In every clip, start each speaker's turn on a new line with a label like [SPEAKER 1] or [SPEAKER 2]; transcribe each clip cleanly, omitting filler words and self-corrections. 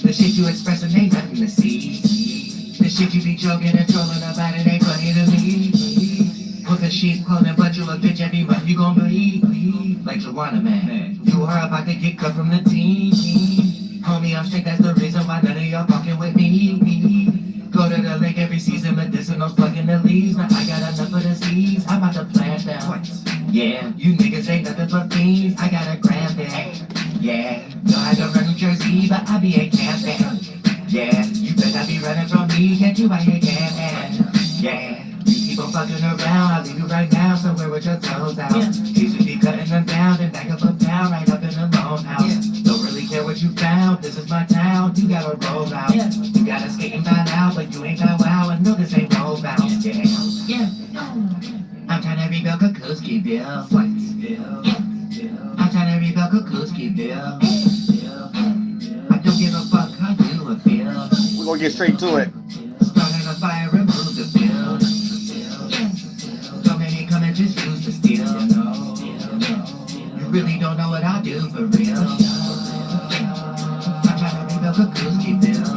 [SPEAKER 1] The shit you expressing ain't nothing to see. The shit you be joking and trolling about it ain't funny to me. With a sheep clothing, but you a bitch every month you gon' bleed. Like Joanna, man. You are about to get cut from the team. Homie, I'm straight, that's the reason why none of y'all fucking with me. Go to the lake every season, medicinals plugging the leaves. Now I got enough of the seeds, I'm about to plant them. Yeah, you niggas ain't nothing but fiends, I gotta grab them. Yeah, know how to run New Jersey, but I be a camping. Yeah, you better be running from me, can't you buy your camping? Yeah, you keep on fucking around, I'll leave you right now somewhere with your toes out. You should be cutting them down and back up a pound right up in the lone house. Don't really care what you found, this is my town, you gotta roll out. You gotta skate and bow out, but you ain't that wow, and no, this ain't roll bounce. Yeah, I'm trying to rebuild Kukuskiville. I'm trying to rebuild Kukuskiville. I don't give a fuck how you feel.
[SPEAKER 2] We're gonna get straight to it.
[SPEAKER 1] Starting a fire, remove the field. So many come and just use the steel. You really don't know what I do for real. I'm trying to rebuild Kukuskiville.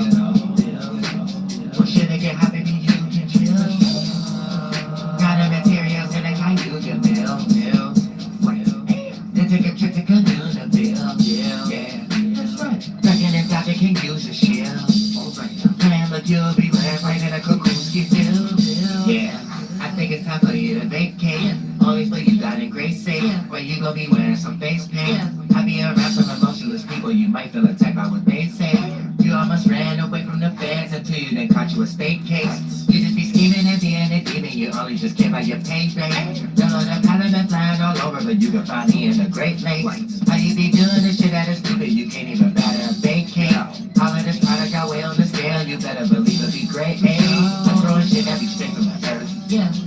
[SPEAKER 1] Well, shit, it get hot, baby, you can chill. Got the materials and I can use your bill. Then take a trip to WURLDIAH. Yeah, that's right. Dragon and Dodger can use your shield. Man, look, you'll be right in a Kukuskiville. Yeah, I think it's time for you to vacate. Only for you got in great state, where you gon' be wearing some face paint. I be around some emotionless people, you might feel attacked by what they say. You almost ran away from the feds until you then caught you a state case. You just be scheming and being a demon, you only just care about your pay rate. WURLDIAH flying all over, but you can find me in the Great Lakes. How you be doing this shit that is stupid, you can't even batter a vacate. All of this product got way on the scale, you better believe it'll be great. I'm throwing shit that be straight from the earth.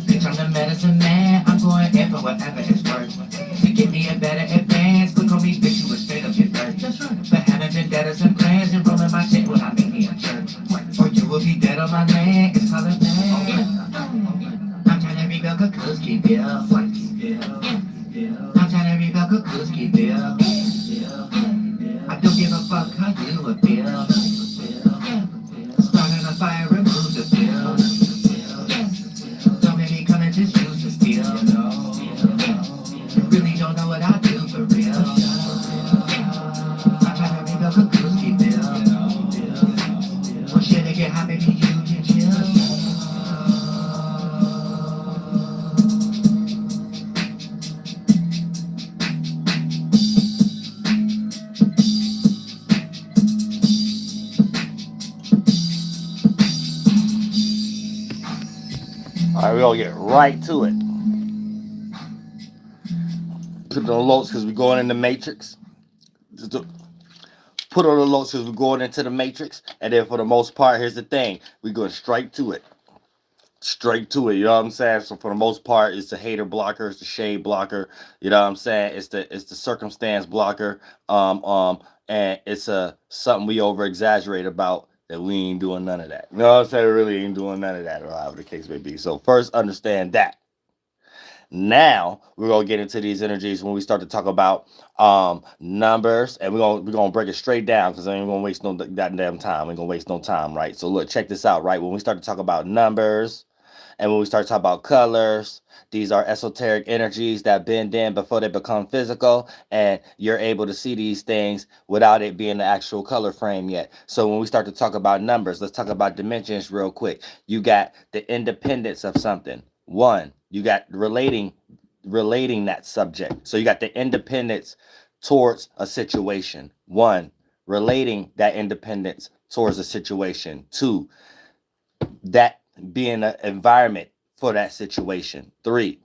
[SPEAKER 1] Bitch, I'm the medicine man, I'm going in for whatever it's worth. To get me a better advance, look on me, bitch, you was straight up your dirt. But having vendettas and plans and rolling my shit will not make me a church. Or you will be dead on my land, it's called land. I'm trying to rebuild Kukuskiville. I'm trying to rebuild Kukuskiville. I don't give a fuck how you feel. Starting a fire, remove the field. So many come and just use the steel. You really don't know what I do for real. I'm trying to rebuild Kukuskiville. Well, shit, it get hot, baby, you can chill.
[SPEAKER 2] All right, we're gonna get right to it. Put on the alerts because we're going in the matrix. Put on the alerts because we're going into the matrix. And then for the most part, here's the thing. We're going straight to it. Straight to it, you know what I'm saying? So for the most part, it's the hater blocker, it's the shade blocker, you know what I'm saying? It's the circumstance blocker. And it's something we over exaggerate about, that we ain't doing none of that. You know what I'm saying? We really ain't doing none of that, or however the case may be. So first, understand that. Now we're gonna get into these energies when we start to talk about numbers, and we're gonna break it straight down because I ain't gonna waste no goddamn time. We ain't gonna waste no time, right? So look, check this out, right? When we start to talk about numbers, and when we start to talk about colors, these are esoteric energies that bend in before they become physical, and you're able to see these things without it being the actual color frame yet. So when we start to talk about numbers, let's talk about dimensions real quick. You got the independence of something. One, you got relating that subject. So you got the independence towards a situation. One, relating that independence towards a situation. Two, that being an environment for that situation. Three,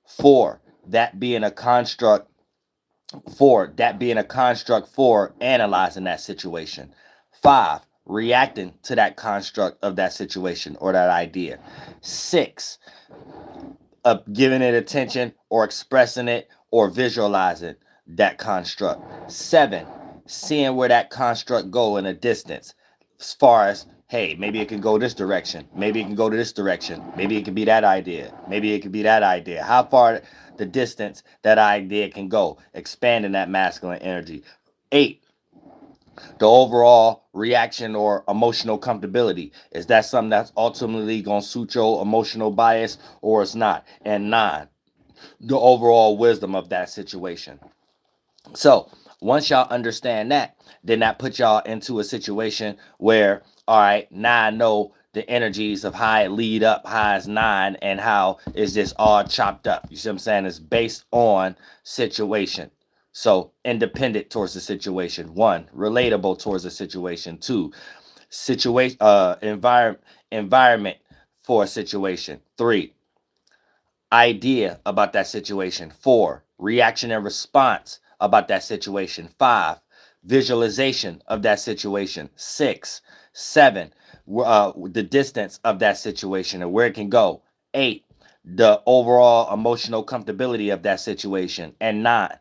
[SPEAKER 2] four, that being a construct. Four, that being a construct for analyzing that situation. Five, reacting to that construct of that situation or that idea. Six, giving it attention or expressing it or visualizing that construct. Seven, seeing where that construct go in a distance, as far as, hey, maybe it can go this direction, maybe it can go to this direction, maybe it could be that idea, maybe it could be that idea. How far the distance that idea can go, expanding that masculine energy. Eight, The overall reaction or emotional comfortability. Is that something that's ultimately going to suit your emotional bias or it's not? And 9, the overall wisdom of that situation. So once y'all understand that, then that puts y'all into a situation where, all right, now I know the energies of how it lead up, how it's 9, and how it's just all chopped up. You see what I'm saying? It's based on situation. So independent towards the situation. 1, relatable towards the situation. 2, situation environment for a situation. 3, idea about that situation. 4, reaction and response about that situation. 5, visualization of that situation. 6, 7, the distance of that situation and where it can go. 8, the overall emotional comfortability of that situation. And 9,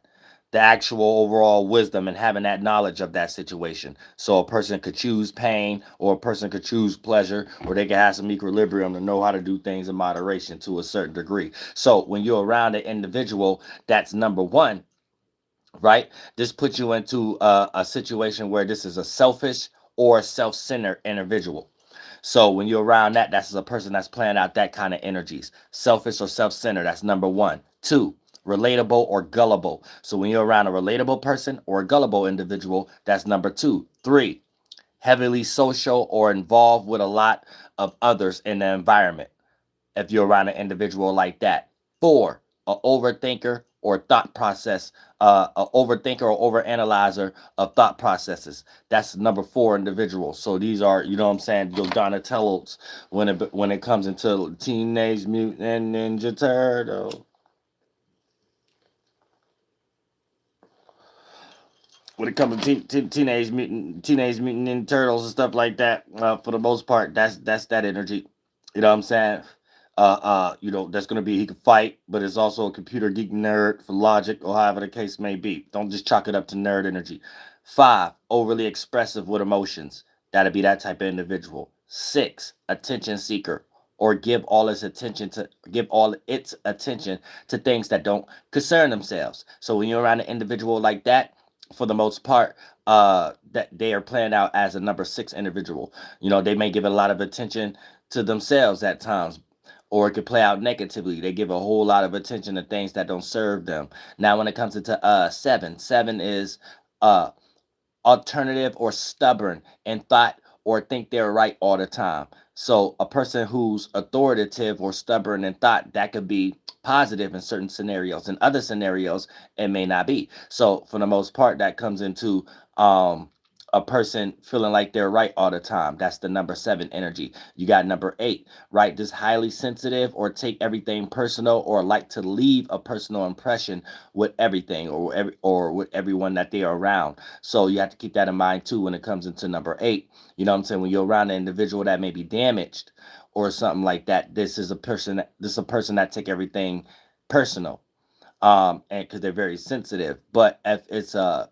[SPEAKER 2] the actual overall wisdom and having that knowledge of that situation. So a person could choose pain or a person could choose pleasure, or they can have some equilibrium to know how to do things in moderation to a certain degree. So when you're around an individual, that's number 1, right? This puts you into a situation where this is a selfish or self-centered individual. So when you're around that, that's a person that's playing out that kind of energies. Selfish or self-centered, that's number 1. 2, relatable or gullible. So when you're around a relatable person or a gullible individual, that's number 2. 3, heavily social or involved with a lot of others in the environment, if you're around an individual like that. 4, a overthinker or thought process, a overthinker or overanalyzer of thought processes. That's number 4 individual. So these are, you know what I'm saying, your Donatellos when it comes into Teenage Mutant Ninja Turtle. When it comes to Teenage Mutant Ninja Turtles and stuff like that, for the most part, that's that energy. You know what I'm saying? That's gonna be he can fight, but it's also a computer geek nerd for logic or however the case may be. Don't just chalk it up to nerd energy. 5, overly expressive with emotions. That'd be that type of individual. 6, attention seeker, or give all its attention to things that don't concern themselves. So when you're around an individual like that, for the most part, that they are planned out as a number 6 individual. They may give a lot of attention to themselves at times, or it could play out negatively. They give a whole lot of attention to things that don't serve them. Now, when it comes to 7 is uh alternative or stubborn in thought or think they're right all the time. So a person who's authoritative or stubborn in thought, that could be positive in certain scenarios. In other scenarios, it may not be. So for the most part, that comes into a person feeling like they're right all the time. That's the number 7 energy. You got number 8, right? Just highly sensitive or take everything personal or like to leave a personal impression with everything or with everyone that they are around. So you have to keep that in mind too when it comes into number 8. You know what I'm saying? When you're around an individual that may be damaged or something like that, this is a person that take everything personal. And because they're very sensitive. But if it's a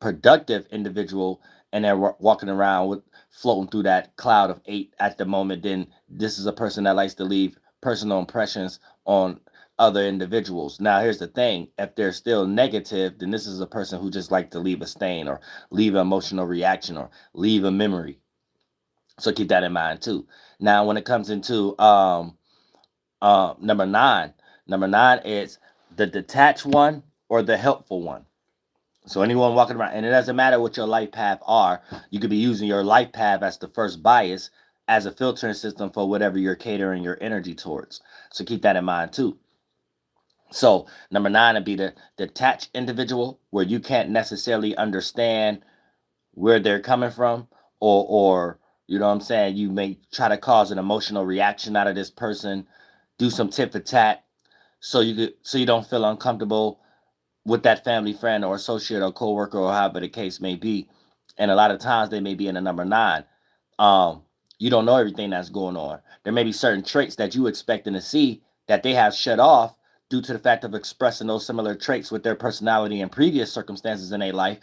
[SPEAKER 2] productive individual and they're walking around with floating through that cloud of 8 at the moment, then this is a person that likes to leave personal impressions on other individuals. Now here's the thing, if they're still negative, then this is a person who just like to leave a stain or leave an emotional reaction or leave a memory. So keep that in mind too. Now when it comes into number 9 is the detached one or the helpful one. So anyone walking around, and it doesn't matter what your life path are, you could be using your life path as the first bias as a filtering system for whatever you're catering your energy towards. So keep that in mind too. So number 9 would be the detached individual, where you can't necessarily understand where they're coming from, or you know what I'm saying, you may try to cause an emotional reaction out of this person, do some tit for tat, so you don't feel uncomfortable with that family friend or associate or coworker or however the case may be. And a lot of times they may be in a number 9. Um, you don't know everything that's going on. There may be certain traits that you expecting to see that they have shut off due to the fact of expressing those similar traits with their personality in previous circumstances in their life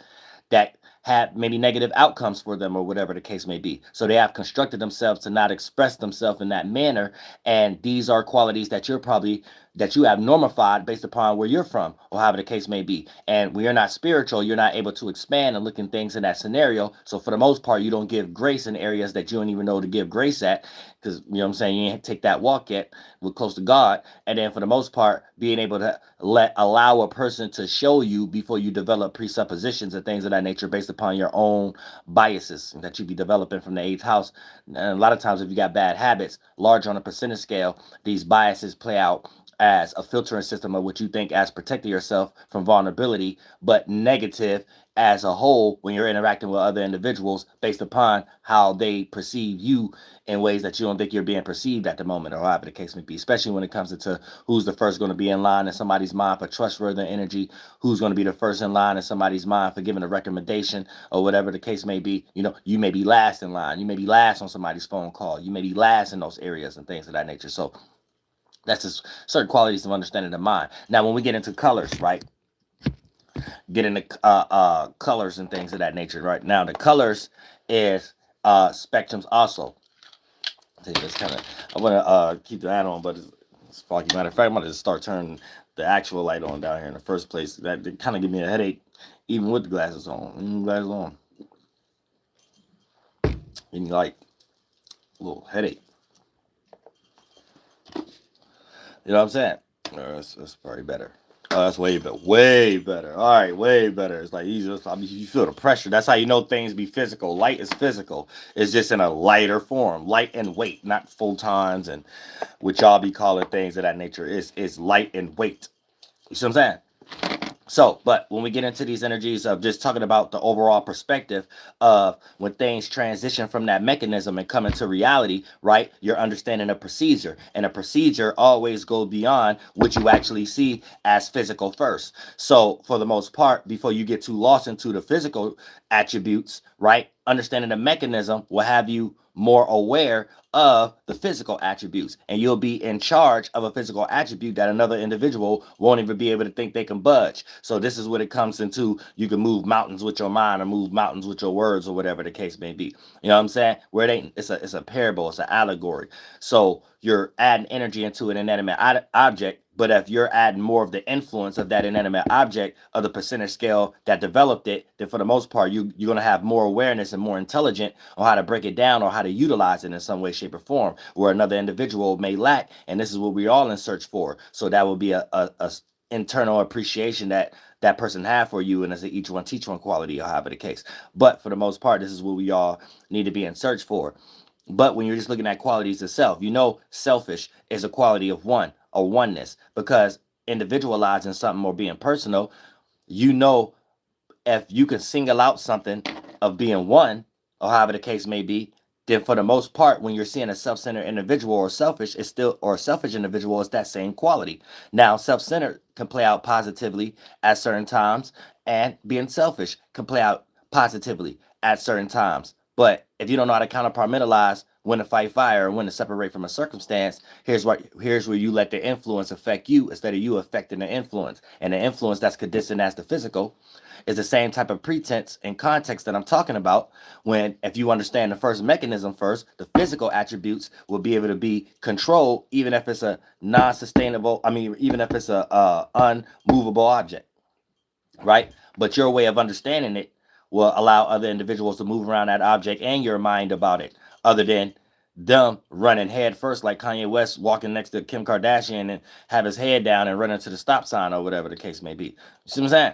[SPEAKER 2] that had maybe negative outcomes for them or whatever the case may be. So they have constructed themselves to not express themselves in that manner. And these are qualities that you're probably that you have normified based upon where you're from, or however the case may be. And when you're not spiritual, you're not able to expand and look in things in that scenario. So for the most part, you don't give grace in areas that you don't even know to give grace at, because, you know what I'm saying, you ain't take that walk yet with close to God. And then for the most part, being able to allow a person to show you before you develop presuppositions and things of that nature based upon your own biases that you be developing from the 8th house. And a lot of times, if you got bad habits, large on a percentage scale, these biases play out as a filtering system of what you think as protecting yourself from vulnerability, but negative as a whole when you're interacting with other individuals based upon how they perceive you in ways that you don't think you're being perceived at the moment, or however the case may be, especially when it comes into who's the first going to be in line in somebody's mind for trustworthy energy, who's going to be the first in line in somebody's mind for giving a recommendation, or whatever the case may be. You know, you may be last in line, you may be last on somebody's phone call, you may be last in those areas and things of that nature. So that's just certain qualities of understanding the mind. Now, when we get into colors, right? Get into colors and things of that nature, right? Now, the colors is spectrums also. It's kind of, I want to keep the light on, but it's foggy. Matter of fact, I'm going to just start turning the actual light on down here in the first place. That kind of give me a headache, even with the glasses on. Glasses on. Give me like a little headache. You know what I'm saying? That's probably better. Oh, that's way better. Way better. All right, way better. It's like you feel the pressure. That's how you know things be physical. Light is physical. It's just in a lighter form. Light and weight, not photons and what y'all be calling things of that nature. It's light and weight. You see what I'm saying? So, but when we get into these energies of just talking about the overall perspective of when things transition from that mechanism and come into reality, right? You're understanding a procedure, and a procedure always goes beyond what you actually see as physical first. So, for the most part, before you get too lost into the physical attributes, right? Understanding the mechanism will have you more aware of the physical attributes, and you'll be in charge of a physical attribute that another individual won't even be able to think they can budge. So this is what it comes into. You can move mountains with your mind, or move mountains with your words, or whatever the case may be. You know what I'm saying? Where it ain't, it's a parable, it's an allegory. So you're adding energy into an inanimate object, but if you're adding more of the influence of that inanimate object, of the percentage scale that developed it, then for the most part, you're going to have more awareness and more intelligent on how to break it down or how to utilize it in some way, shape, or form, where another individual may lack. And this is what we're all in search for. So that will be a internal appreciation that that person have for you, and as an each one teach one quality, or however the case. But for the most part, this is what we all need to be in search for. But when you're just looking at qualities of self, you know, selfish is a quality of one, or oneness, because individualizing something or being personal, you know, if you can single out something of being one, or however the case may be, then for the most part, when you're seeing a self-centered individual or selfish, it's still, or a selfish individual, it's that same quality. Now, self-centered can play out positively at certain times, and being selfish can play out positively at certain times. But if you don't know how to compartmentalize when to fight fire and when to separate from a circumstance, here's where you let the influence affect you instead of you affecting the influence. And the influence that's conditioned as the physical is the same type of pretense and context that I'm talking about. When, if you understand the first mechanism first, the physical attributes will be able to be controlled, even if it's a non-sustainable, even if it's a unmovable object, right? But your way of understanding it will allow other individuals to move around that object and your mind about it, other than them running head first, like Kanye West walking next to Kim Kardashian and have his head down and running to the stop sign, or whatever the case may be. You see what I'm saying?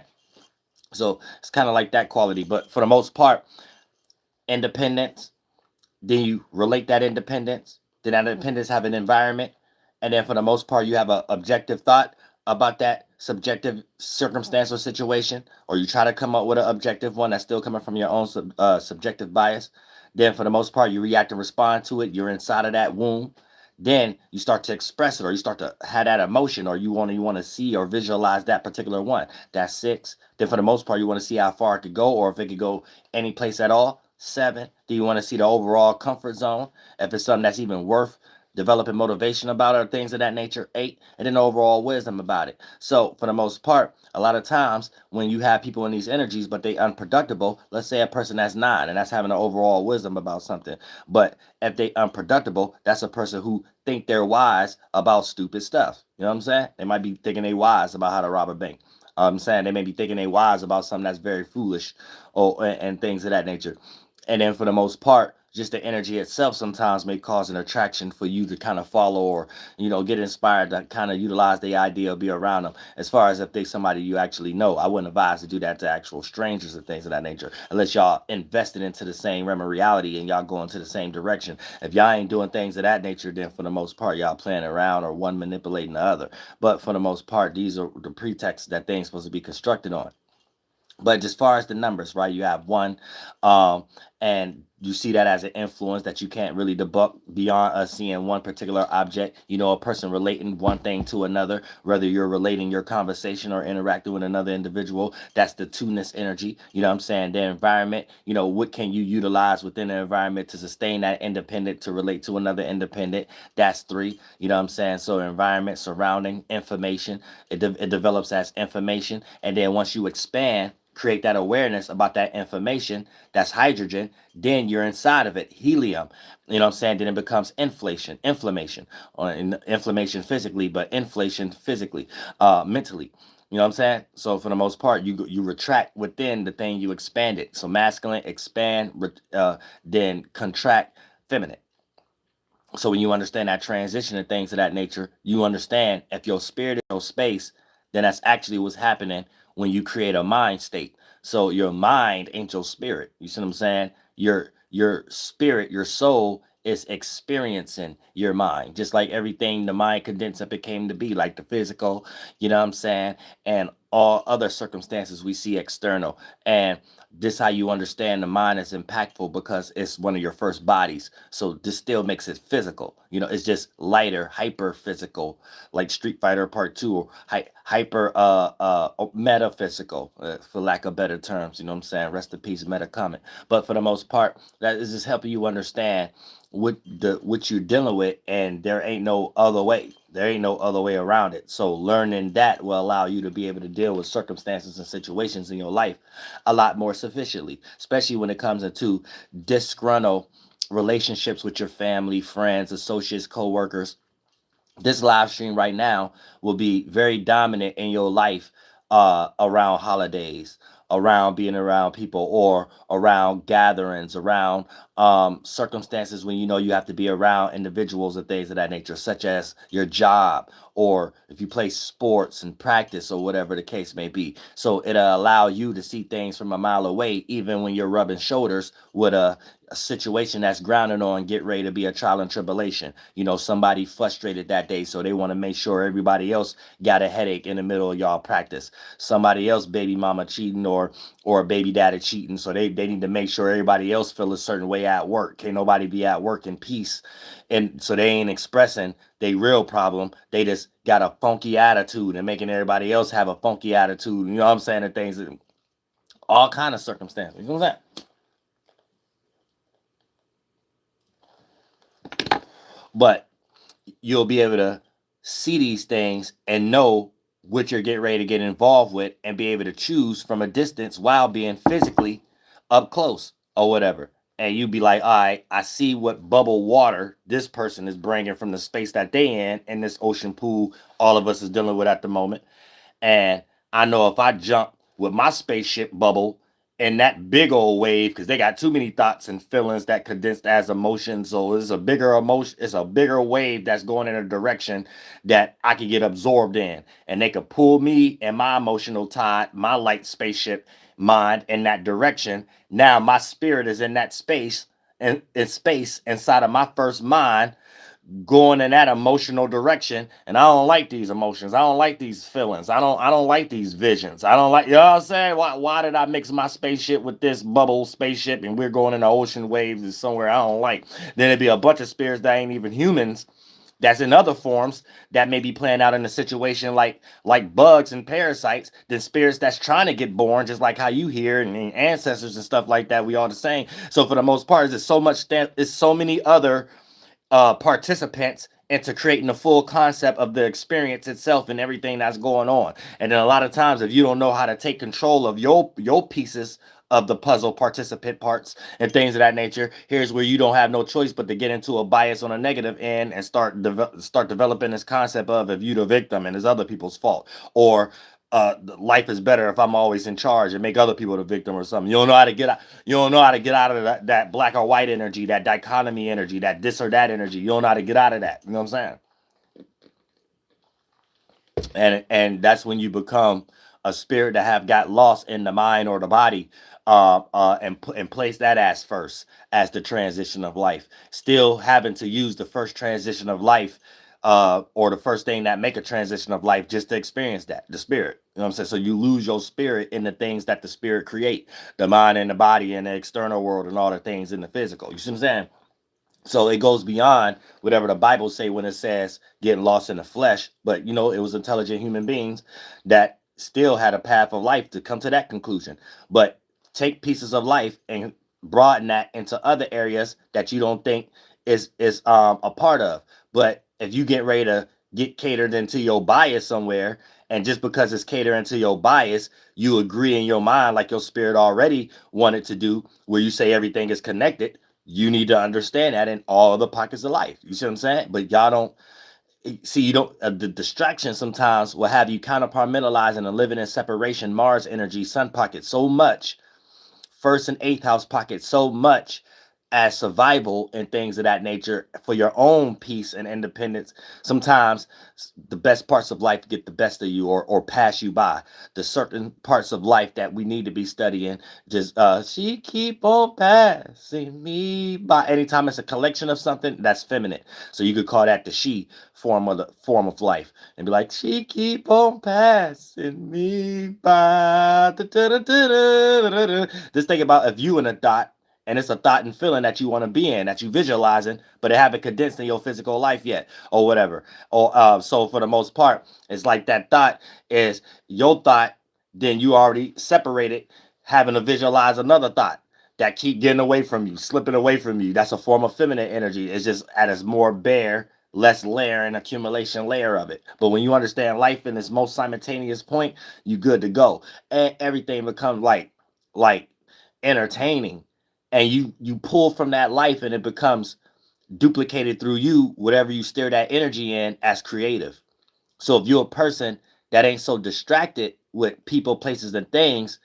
[SPEAKER 2] So it's kind of like that quality. But for the most part, independence, then you relate that independence, then that independence have an environment, and then for the most part, you have an objective thought about that subjective circumstance or situation, or you try to come up with an objective one that's still coming from your own subjective bias. Then for the most part, you react and respond to it. You're inside of that womb. Then you start to express it, or you start to have that emotion, or you want to see or visualize that particular one. That's 6. Then for the most part, you want to see how far it could go, or if it could go any place at all. 7. Do you want to see the overall comfort zone? If it's something that's even worth developing motivation about it, or things of that nature. 8, and then overall wisdom about it. So for the most part, a lot of times when you have people in these energies, but they unproductible, let's say a person that's 9 and that's having an overall wisdom about something, but if they unproductible, that's a person who think they're wise about stupid stuff. You know what I'm saying? They might be thinking they wise about how to rob a bank. I'm saying they may be thinking they wise about something that's very foolish, or and things of that nature. And then for the most part, just the energy itself sometimes may cause an attraction for you to kind of follow, or get inspired to kind of utilize the idea of be around them. As far as if they somebody you actually know, I wouldn't advise to do that to actual strangers and things of that nature, unless y'all invested into the same realm of reality and y'all going to the same direction. If y'all ain't doing things of that nature, then for the most part y'all playing around, or one manipulating the other. But for the most part, these are the pretexts that things supposed to be constructed on. But as far as the numbers, right, you have 1, um, and you see that as an influence that you can't really debunk beyond us seeing one particular object. A person relating one thing to another, whether you're relating your conversation or interacting with another individual. That's the two-ness energy. You know what I'm saying? The environment, what can you utilize within the environment to sustain that independent to relate to another independent? That's 3. You know what I'm saying? So environment, surrounding, information, it develops as information. And then once you expand, create that awareness about that information, that's hydrogen, then you're inside of it, helium. You know what I'm saying? Then it becomes inflammation, or inflammation physically, but inflation physically, mentally. You know what I'm saying? So for the most part, you retract within the thing you expanded. So masculine, expand, then contract, feminine. So when you understand that transition and things of that nature, you understand if your spirit is your space, then that's actually what's happening when you create a mind state. So your mind ain't your spirit. You see what I'm saying? Your spirit, your soul is experiencing your mind. Just like everything the mind condensed up it came to be, like the physical, you know what I'm saying? And all other circumstances we see external. And this how you understand the mind is impactful, because it's one of your first bodies. So this still makes it physical. It's just lighter, hyper physical, like Street Fighter Part 2, or hyper metaphysical, for lack of better terms. You know what I'm saying? Rest in peace, meta comment. But for the most part, that is just helping you understand what you're dealing with, and there ain't no other way. There ain't no other way around it. So learning that will allow you to be able to deal with circumstances and situations in your life a lot more sufficiently, especially when it comes into disgruntled relationships with your family, friends, associates, co-workers. This live stream right now will be very dominant in your life, around holidays, around being around people, or around gatherings, around circumstances when you have to be around individuals and things of that nature, such as your job, or if you play sports and practice, or whatever the case may be. So it'll allow you to see things from a mile away, even when you're rubbing shoulders with a situation that's grounded on get ready to be a trial and tribulation. Somebody frustrated that day, so they want to make sure everybody else got a headache in the middle of y'all practice. Somebody else baby mama cheating, or a baby daddy cheating, so they need to make sure everybody else feel a certain way at work. Can't nobody be at work in peace. And so they ain't expressing they real problem. They just got a funky attitude and making everybody else have a funky attitude. You know what I'm saying? And things, all kind of circumstances. You know what I'm saying? But you'll be able to see these things and know what you're getting ready to get involved with, and be able to choose from a distance while being physically up close or whatever. And you be like, all right, I see what bubble water this person is bringing from the space that they in this ocean pool all of us is dealing with at the moment. And I know if I jump with my spaceship bubble in that big old wave, because they got too many thoughts and feelings that condensed as emotions. So it's a bigger emotion, it's a bigger wave that's going in a direction that I could get absorbed in. And they could pull me and my emotional tide, my light spaceship mind in that direction. Now my spirit is in that space, and in space inside of my first mind, going in that emotional direction. And I don't like these emotions. I don't like these feelings. I don't like these visions. I don't like, you know what I'm saying? Why did I mix my spaceship with this bubble spaceship, and we're going in the ocean waves somewhere I don't like? Then it'd be a bunch of spirits that ain't even humans, that's in other forms, that may be playing out in a situation like bugs and parasites, than spirits that's trying to get born, just like how you hear, and ancestors and stuff like that. We all the same. So for the most part, it's so many other participants into creating the full concept of the experience itself and everything that's going on. And then a lot of times, if you don't know how to take control of your pieces of the puzzle, participant parts and things of that nature, here's where you don't have no choice but to get into a bias on a negative end and start developing this concept of, if you the victim and it's other people's fault, or life is better if I'm always in charge, and make other people the victim or something. You don't know how to get out. You don't know how to get out of that black or white energy, that dichotomy energy, that this or that energy. You don't know how to get out of that. You know what I'm saying? And that's when you become a spirit that have got lost in the mind or the body, and place that as first, as the transition of life, still having to use the first transition of life, or the first thing that make a transition of life, just to experience that, the spirit. You know what I'm saying? So you lose your spirit in the things that the spirit create, the mind and the body and the external world and all the things in the physical. You see what I'm saying? So it goes beyond whatever the Bible say when it says getting lost in the flesh. But it was intelligent human beings that still had a path of life to come to that conclusion. But take pieces of life and broaden that into other areas that you don't think is a part of. But if you get ready to get catered into your bias somewhere, and just because it's catering to your bias, you agree in your mind, like your spirit already wanted to do, where you say everything is connected. You need to understand that in all the pockets of life. You see what I'm saying? But y'all don't see, you don't, the distraction sometimes will have you kind of compartmentalizing and living in separation, Mars energy, sun pocket so much, first and eighth house pocket so much, as survival and things of that nature for your own peace and independence. Sometimes the best parts of life get the best of you, or pass you by. The certain parts of life that we need to be studying, just she keep on passing me by. Anytime it's a collection of something, that's feminine. So you could call that the she form of life, and be like, she keep on passing me by. Just think about if you in a thought, and it's a thought and feeling that you want to be in, that you visualizing, but it haven't condensed in your physical life yet, or whatever. Or so for the most part, it's like that thought is your thought, then you already separated, having to visualize another thought that keep getting away from you, slipping away from you. That's a form of feminine energy. It's just at its more bare, less layer and accumulation layer of it. But when you understand life in its most simultaneous point, you good to go. And everything becomes like entertaining, and you pull from that life, and it becomes duplicated through you, whatever you steer that energy in, as creative. So if you're a person that ain't so distracted with people, places, and things,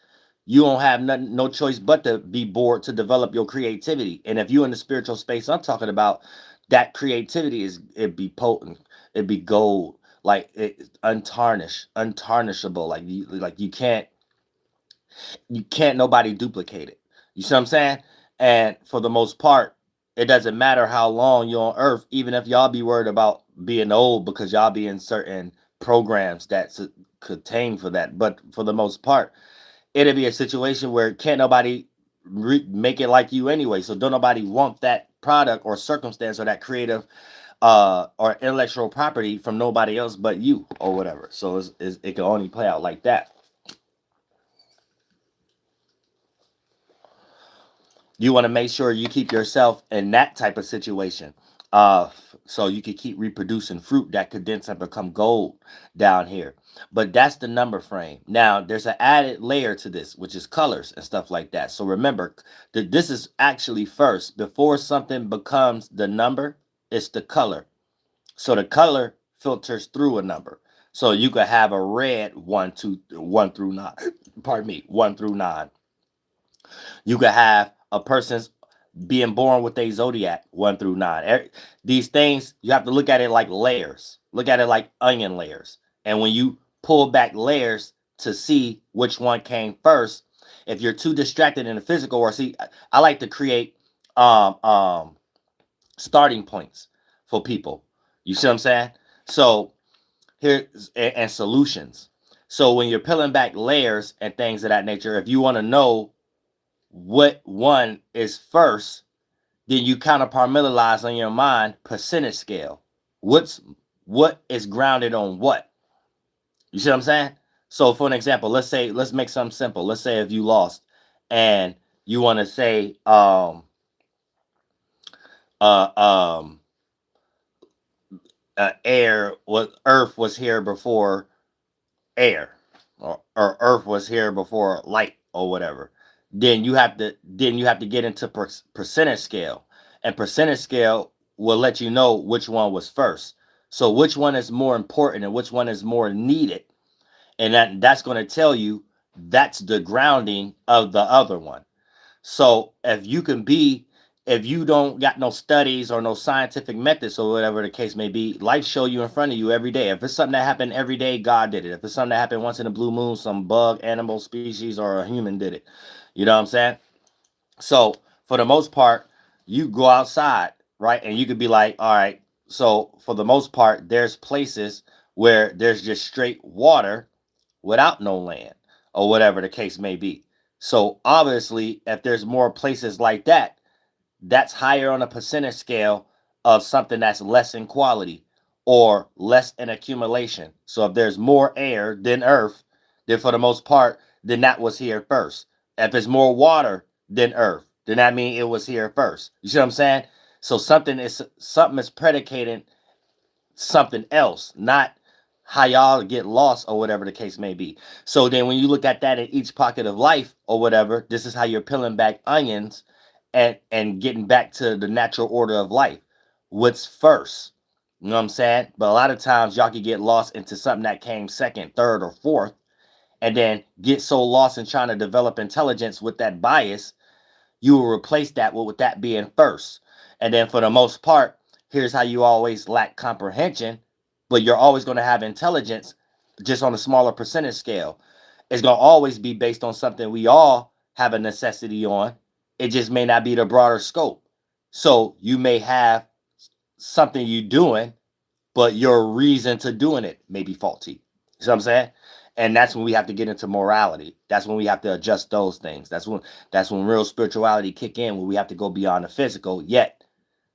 [SPEAKER 2] you don't have no choice but to be bored, to develop your creativity. And if you're in the spiritual space I'm talking about, that creativity it'd be potent, it'd be gold, like it untarnishable, like you can't nobody duplicate it. You see what I'm saying? And for the most part, it doesn't matter how long you're on earth, even if y'all be worried about being old, because y'all be in certain programs that contain for that. But for the most part, it'll be a situation where can't nobody make it like you anyway. So don't nobody want that product or circumstance or that creative or intellectual property from nobody else but you, or whatever. So it can only play out like that. You want to make sure you keep yourself in that type of situation, uh so you can keep reproducing fruit that condense and become gold down here. But that's the number frame. Now there's an added layer to this, which is colors and stuff like that. So remember that this is actually first, before something becomes the number, it's the color. So the color filters through a number. So you could have a red 1 through 9. Pardon me, 1 through 9. You could have a person's being born with a zodiac 1 through 9. These things, you have to look at it like layers. Look at it like onion layers. And when you pull back layers to see which one came first, if you're too distracted in the physical, or see, I like to create um um starting points for people. You see what I'm saying? So here's and solutions. So when you're peeling back layers and things of that nature, if you want to know what one is first, then you kind of compartmentalize on your mind percentage scale. What is grounded on what? You see what I'm saying? So for an example, let's make something simple. Let's say if you lost and you want to say uh um Earth was here before air, or Earth was here before light, or whatever. Then you have to get into percentage scale, and percentage scale will let you know which one was first. So which one is more important and which one is more needed, and that's going to tell you that's the grounding of the other one. So if you don't got no studies or no scientific methods or whatever the case may be, life show you in front of you every day. If it's something that happened every day, God did it. If it's something that happened once in a blue moon, some bug, animal species, or a human did it. You know what I'm saying? So for the most part, you go outside, right? And you could be like, all right, so for the most part, there's places where there's just straight water without no land, or whatever the case may be. So obviously, if there's more places like that, that's higher on a percentage scale of something that's less in quality or less in accumulation. So if there's more air than earth, then for the most part, then that was here first. If it's more water than earth, then that means it was here first. You see what I'm saying? So something is predicated something else, not how y'all get lost or whatever the case may be. So then when you look at that in each pocket of life or whatever, this is how you're peeling back onions and getting back to the natural order of life. What's first? You know what I'm saying? But a lot of times y'all can get lost into something that came second, third, or fourth, and then get so lost in trying to develop intelligence with that bias, you will replace that with that being first. And then for the most part, here's how you always lack comprehension, but you're always going to have intelligence just on a smaller percentage scale. It's going to always be based on something we all have a necessity on. It just may not be the broader scope. So you may have something you're doing, but your reason to doing it may be faulty. You see what I'm saying? And that's when we have to get into morality. That's when we have to adjust those things. That's when real spirituality kick in, when we have to go beyond the physical. Yet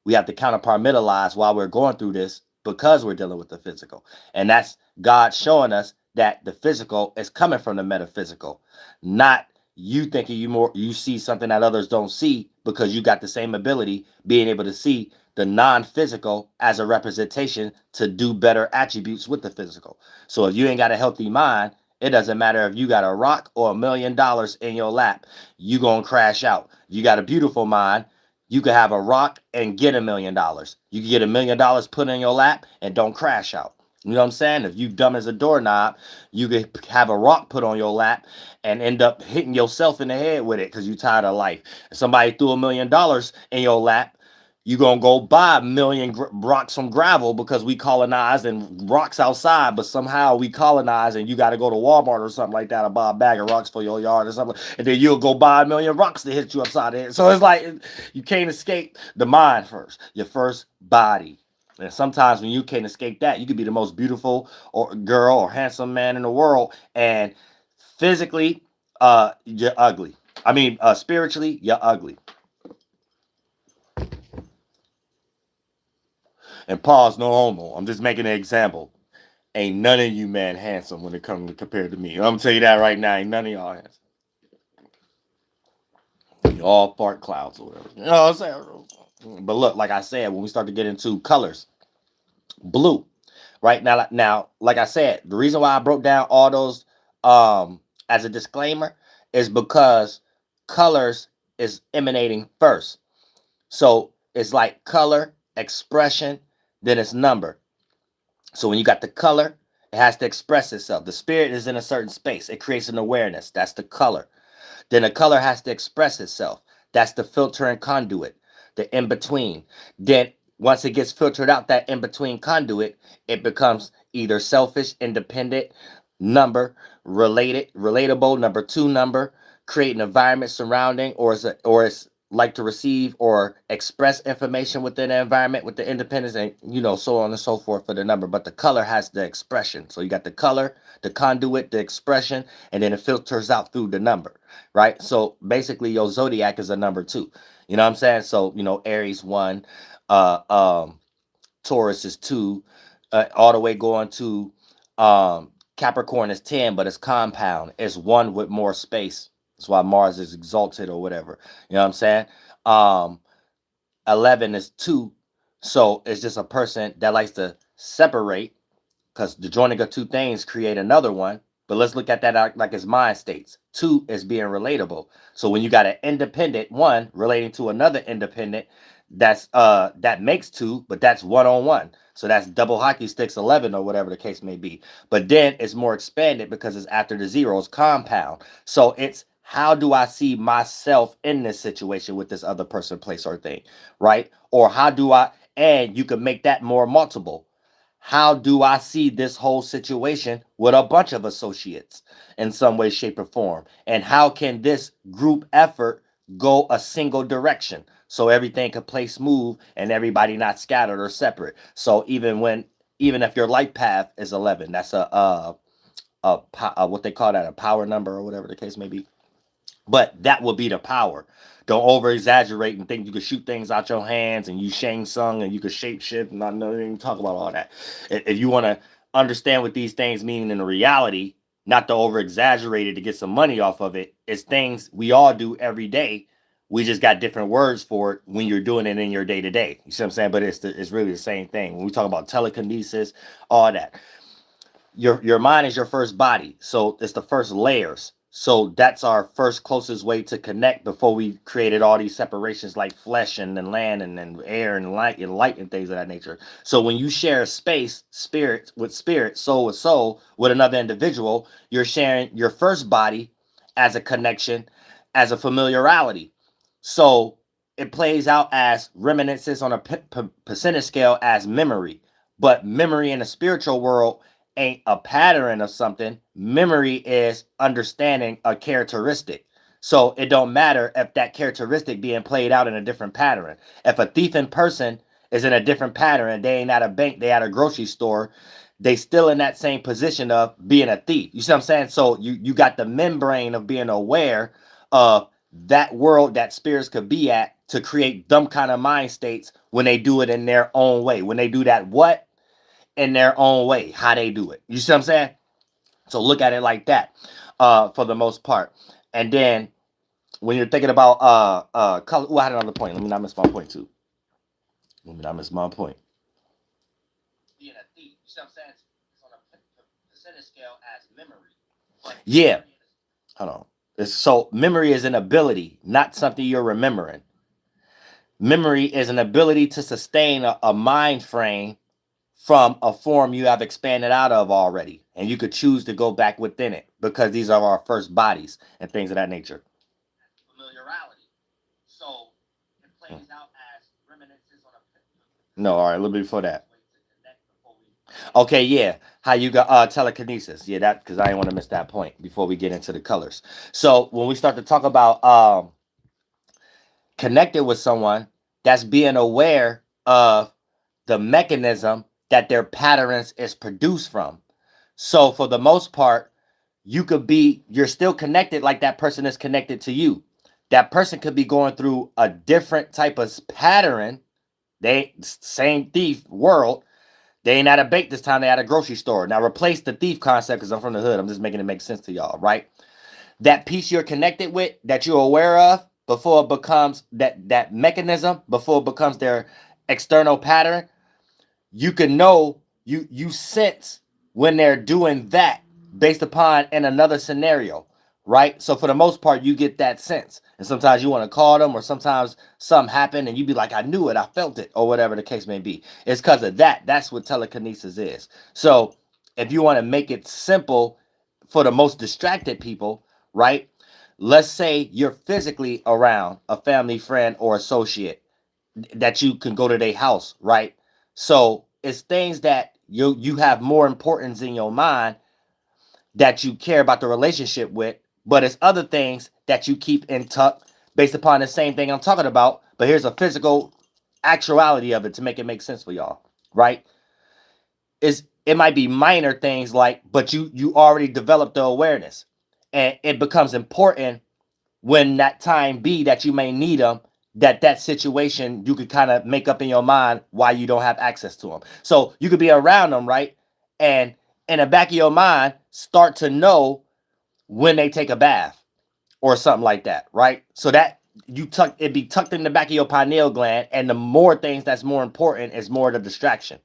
[SPEAKER 2] we have to counterpartmentalize while we're going through this because we're dealing with the physical. And that's God showing us that the physical is coming from the metaphysical, not you thinking you see something that others don't see because you got the same ability, being able to see the non-physical as a representation to do better attributes with the physical. So if you ain't got a healthy mind, it doesn't matter if you got a rock or $1,000,000 in your lap, you gonna crash out. You got a beautiful mind, you could have a rock and get $1,000,000. You can get $1,000,000 put in your lap and don't crash out. You know what I'm saying? If you dumb as a doorknob, you could have a rock put on your lap and end up hitting yourself in the head with it because you're tired of life. If somebody threw $1,000,000 in your lap, you gonna go buy a million rocks from gravel because we colonized and rocks outside, but somehow we colonized and you got to go to Walmart or something like that to buy a bag of rocks for your yard or something, and then you'll go buy 1,000,000 rocks to hit you upside the head. So it's like you can't escape the mind first, your first body. And sometimes when you can't escape that, you could be the most beautiful or girl or handsome man in the world, and physically, you're ugly. I mean, spiritually, you're ugly. And pause, no homo. I'm just making an example. Ain't none of you man handsome when it comes to compared to me. I'm gonna tell you that right now. Ain't none of y'all handsome. You all fart clouds or whatever. You know what I'm saying? But look, like I said, when we start to get into colors, blue. Right now, like I said, the reason why I broke down all those as a disclaimer is because colors is emanating first. So it's like color, expression, then it's number. So when you got the color, it has to express itself. The spirit is in a certain space. It creates an awareness. That's the color. Then the color has to express itself. That's the filter and conduit, the in-between. Then once it gets filtered out that in-between conduit, it becomes either selfish, independent, number, relatable, number two number, create an environment surrounding, or it's like to receive or express information within the environment with the independence, and so on and so forth for the number. But the color has the expression. So you got the color, the conduit, the expression, and then it filters out through the number, right? So basically your zodiac is a number two. You know what I'm saying? So Aries 1, Taurus is 2, all the way going to Capricorn is 10, but it's compound. It's 1 with more space. That's why Mars is exalted or whatever. You know what I'm saying? 11 is 2. So it's just a person that likes to separate, because the joining of two things create another one. But let's look at that like as mind states. Two is being relatable. So when you got an independent one relating to another independent, that makes two, but that's one-on-one. So that's double hockey sticks 11 or whatever the case may be. But then it's more expanded because it's after the zeros compound. So it's, how do I see myself in this situation with this other person, place, or thing, right? Or how do I, and you can make that more multiple. How do I see this whole situation with a bunch of associates in some way, shape, or form? And how can this group effort go a single direction so everything can play smooth and everybody not scattered or separate? So even if your life path is 11, that's a what they call that, a power number or whatever the case may be. But that will be the power. Don't over exaggerate and think you can shoot things out your hands and you Shang Tsung and you can shape shift and not even talk about all that. If you want to understand what these things mean in the reality, not to over exaggerate it to get some money off of it, it's things we all do every day. We just got different words for it when you're doing it in your day to day. You see what I'm saying? But it's really the same thing. When we talk about telekinesis, all that. Your mind is your first body, so it's the first layers. So that's our first closest way to connect before we created all these separations like flesh and then land and then air and light and things of that nature. So when you share space, spirit with spirit, soul with another individual, you're sharing your first body as a connection, as a familiarity. So it plays out as reminiscence on a percentage scale as memory. But memory in the spiritual world ain't a pattern of something. Memory is understanding a characteristic. So it don't matter if that characteristic being played out in a different pattern. If a thief in person is in a different pattern, they ain't at a bank, they at a grocery store, they still in that same position of being a thief. You see what I'm saying? So you got the membrane of being aware of that world that spirits could be at to create them kind of mind states when they do it in their own way. When they do that what? In their own way, how they do it. You see what I'm saying? So look at it like that, for the most part. And then when you're thinking about color, I had another point. Let me not miss my point too. Let me not miss my point. Being a thief, you see what I'm saying? It's on a percentage scale as memory. Yeah. Hold on. So memory is an ability, not something you're remembering. Memory is an ability to sustain a mind frame from a form you have expanded out of already. And you could choose to go back within it because these are our first bodies and things of that nature. Familiarity. So it plays out as reminiscence on a... No, all right, a little bit before that. Okay, yeah. How you got telekinesis. Yeah, that, because I didn't want to miss that point before we get into the colors. So when we start to talk about connected with someone, that's being aware of the mechanism that their patterns is produced from. So for the most part, you're still connected like that person is connected to you. That person could be going through a different type of pattern. They same thief world. They ain't at a bank this time, they at a grocery store. Now replace the thief concept because I'm from the hood. I'm just making it make sense to y'all, right? That piece you're connected with, that you're aware of, before it becomes that mechanism, before it becomes their external pattern, you can know, you sense when they're doing that based upon in another scenario, right? So for the most part, you get that sense. And sometimes you want to call them, or sometimes something happened and you be like, I knew it, I felt it, or whatever the case may be. It's because of that. That's what telekinesis is. So if you want to make it simple for the most distracted people, right? Let's say you're physically around a family friend or associate that you can go to their house, right? So it's things that you have more importance in your mind that you care about the relationship with, but it's other things that you keep in tuck based upon the same thing I'm talking about. But here's a physical actuality of it to make it make sense for y'all, right? It might be minor things like, but you already developed the awareness, and it becomes important when that time be that you may need them, that situation you could kind of make up in your mind why you don't have access to them. So you could be around them, right? And in the back of your mind, start to know when they take a bath or something like that, right? So that it be tucked in the back of your pineal gland, and the more things that's more important is more the distraction.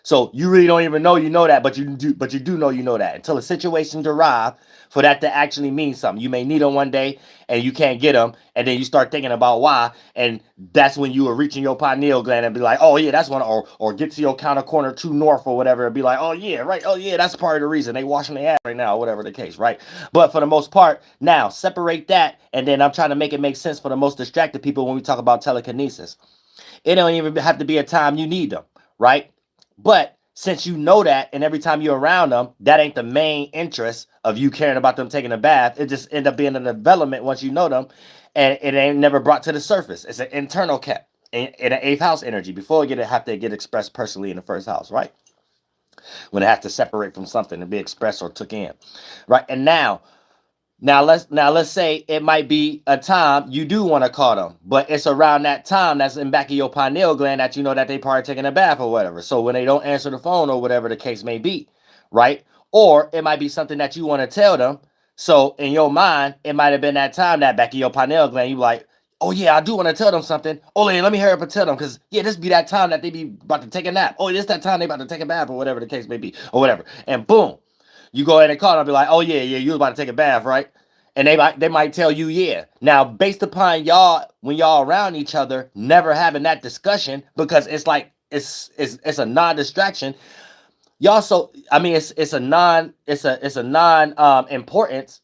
[SPEAKER 2] So you really don't even know you know that, but you do know you know that until a situation arrives for that to actually mean something. You may need them one day and you can't get them, and then you start thinking about why, and that's when you are reaching your pineal gland and be like, oh yeah, that's one, or get to your counter corner true north or whatever, and be like, oh yeah, right, oh yeah, that's part of the reason they washing their ass right now, or whatever the case, right? But for the most part, now separate that, and then I'm trying to make it make sense for the most distracted people when we talk about telekinesis. It don't even have to be a time you need them, right? But since you know that, and every time you're around them, that ain't the main interest of you caring about them taking a bath. It just end up being a development once you know them, and it ain't never brought to the surface. It's an internal kept in an eighth house energy before it have to get expressed personally in the first house, right? When it has to separate from something and be expressed or took in, right? And now let's say it might be a time you do want to call them, but it's around that time that's in back of your pineal gland that you know that they probably taking a bath or whatever. So when they don't answer the phone or whatever the case may be, right? Or it might be something that you want to tell them. So in your mind, it might have been that time that back of your pineal gland, you like, oh yeah, I do want to tell them something. Oh, let me hurry up and tell them, because yeah, this be that time that they be about to take a nap. Oh, this that time they about to take a bath or whatever the case may be, or whatever. And boom, you go ahead and call them and be like, oh yeah, you was about to take a bath, right? And they might tell you, yeah. Now, based upon y'all, when y'all around each other, never having that discussion, because it's like it's a non-distraction. Y'all, so I mean, it's a non importance.